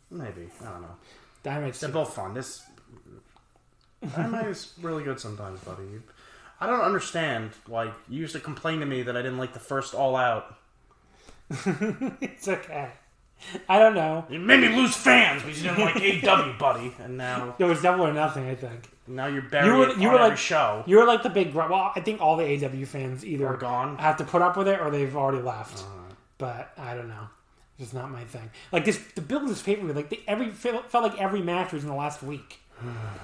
Maybe. I don't know. Dynamite's They're both fun. Dynamite is really good sometimes, buddy. I don't understand. You used to complain to me that I didn't like the first All Out. It's okay. I don't know. You made me lose fans because you didn't like AEW, buddy. And now... It was Double or Nothing, I think. Now you're buried on every show. You were the big... Well, I think all the AEW fans either are gone, have to put up with it or they've already left. But I don't know. It's just not my thing. The build of this pay-per-view, felt like every match was in the last week.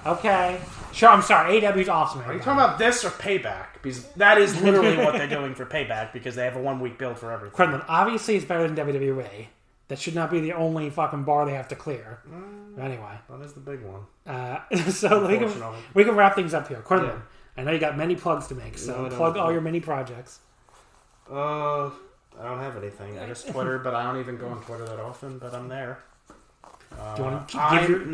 Okay. Sure, I'm sorry. AEW's awesome. Are you talking about this or Payback? Because that is literally what they're doing for Payback because they have a 1-week build for everything. Quinlan, obviously it's better than WWE. That should not be the only fucking bar they have to clear. Anyway. That is the big one. So we can wrap things up here. Quinlan, I know you got many plugs to make, so plug all your mini projects. I don't have anything. I guess Twitter, but I don't even go on Twitter that often, but I'm there. Do you want to I'm _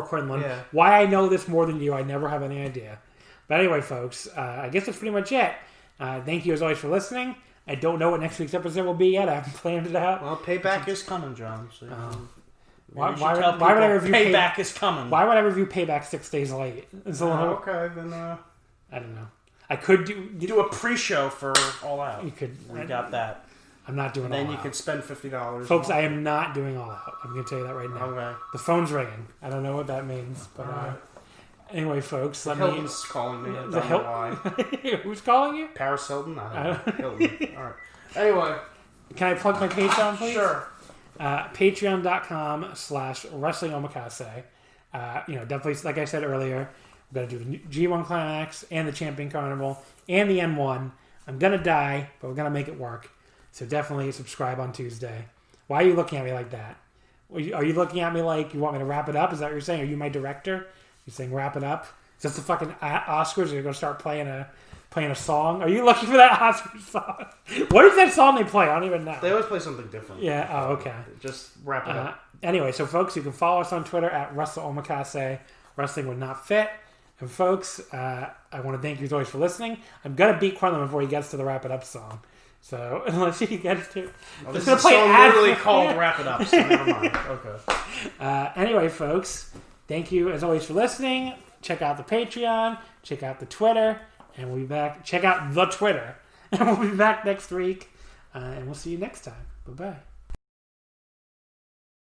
Quinlan. Yeah. Why I know this more than you, I never have any idea. But anyway, folks, I guess that's pretty much it. Thank you as always for listening. I don't know what next week's episode will be yet. I haven't planned it out. Well, payback is coming, John. So why would I review Payback is coming? Why would I review Payback 6 days late? Okay, then. I don't know. I could do a pre-show for All Out. You could. We got that. I'm not doing. Then you can spend $50. Folks, I am not doing All Out. I'm going to tell you that right now. Okay. The phone's ringing. I don't know what that means, but anyway, folks, Hilton's calling me. I don't know why. Who's calling you? Paris Hilton. I don't know. Hilton. All right. Anyway, can I plug my Patreon, please? Sure. Patreon.com/Wrestling Omakase. Definitely, like I said earlier, we're going to do the G1 Climax and the Champion Carnival and the N1. I'm going to die, but we're going to make it work. So definitely subscribe on Tuesday. Why are you looking at me like that? Are you looking at me like you want me to wrap it up? Is that what you're saying? Are you my director? You're saying wrap it up? Is this the fucking Oscars? Are you going to start playing a song? Are you looking for that Oscar song? What is that song they play? I don't even know. They always play something different. Yeah, oh, okay. Just wrap it up. Anyway, so folks, you can follow us on Twitter at Wrestling Omakase. Wrestling would not fit. And folks, I want to thank you as always for listening. I'm going to beat Quinlan before he gets to the wrap it up song. So, unless he gets to... Well, this is literally called Wrap It Up, so never mind. Okay. Anyway, folks, thank you as always for listening. Check out the Patreon. Check out the Twitter. And we'll be back. Check out the Twitter. And we'll be back next week. And we'll see you next time. Bye-bye.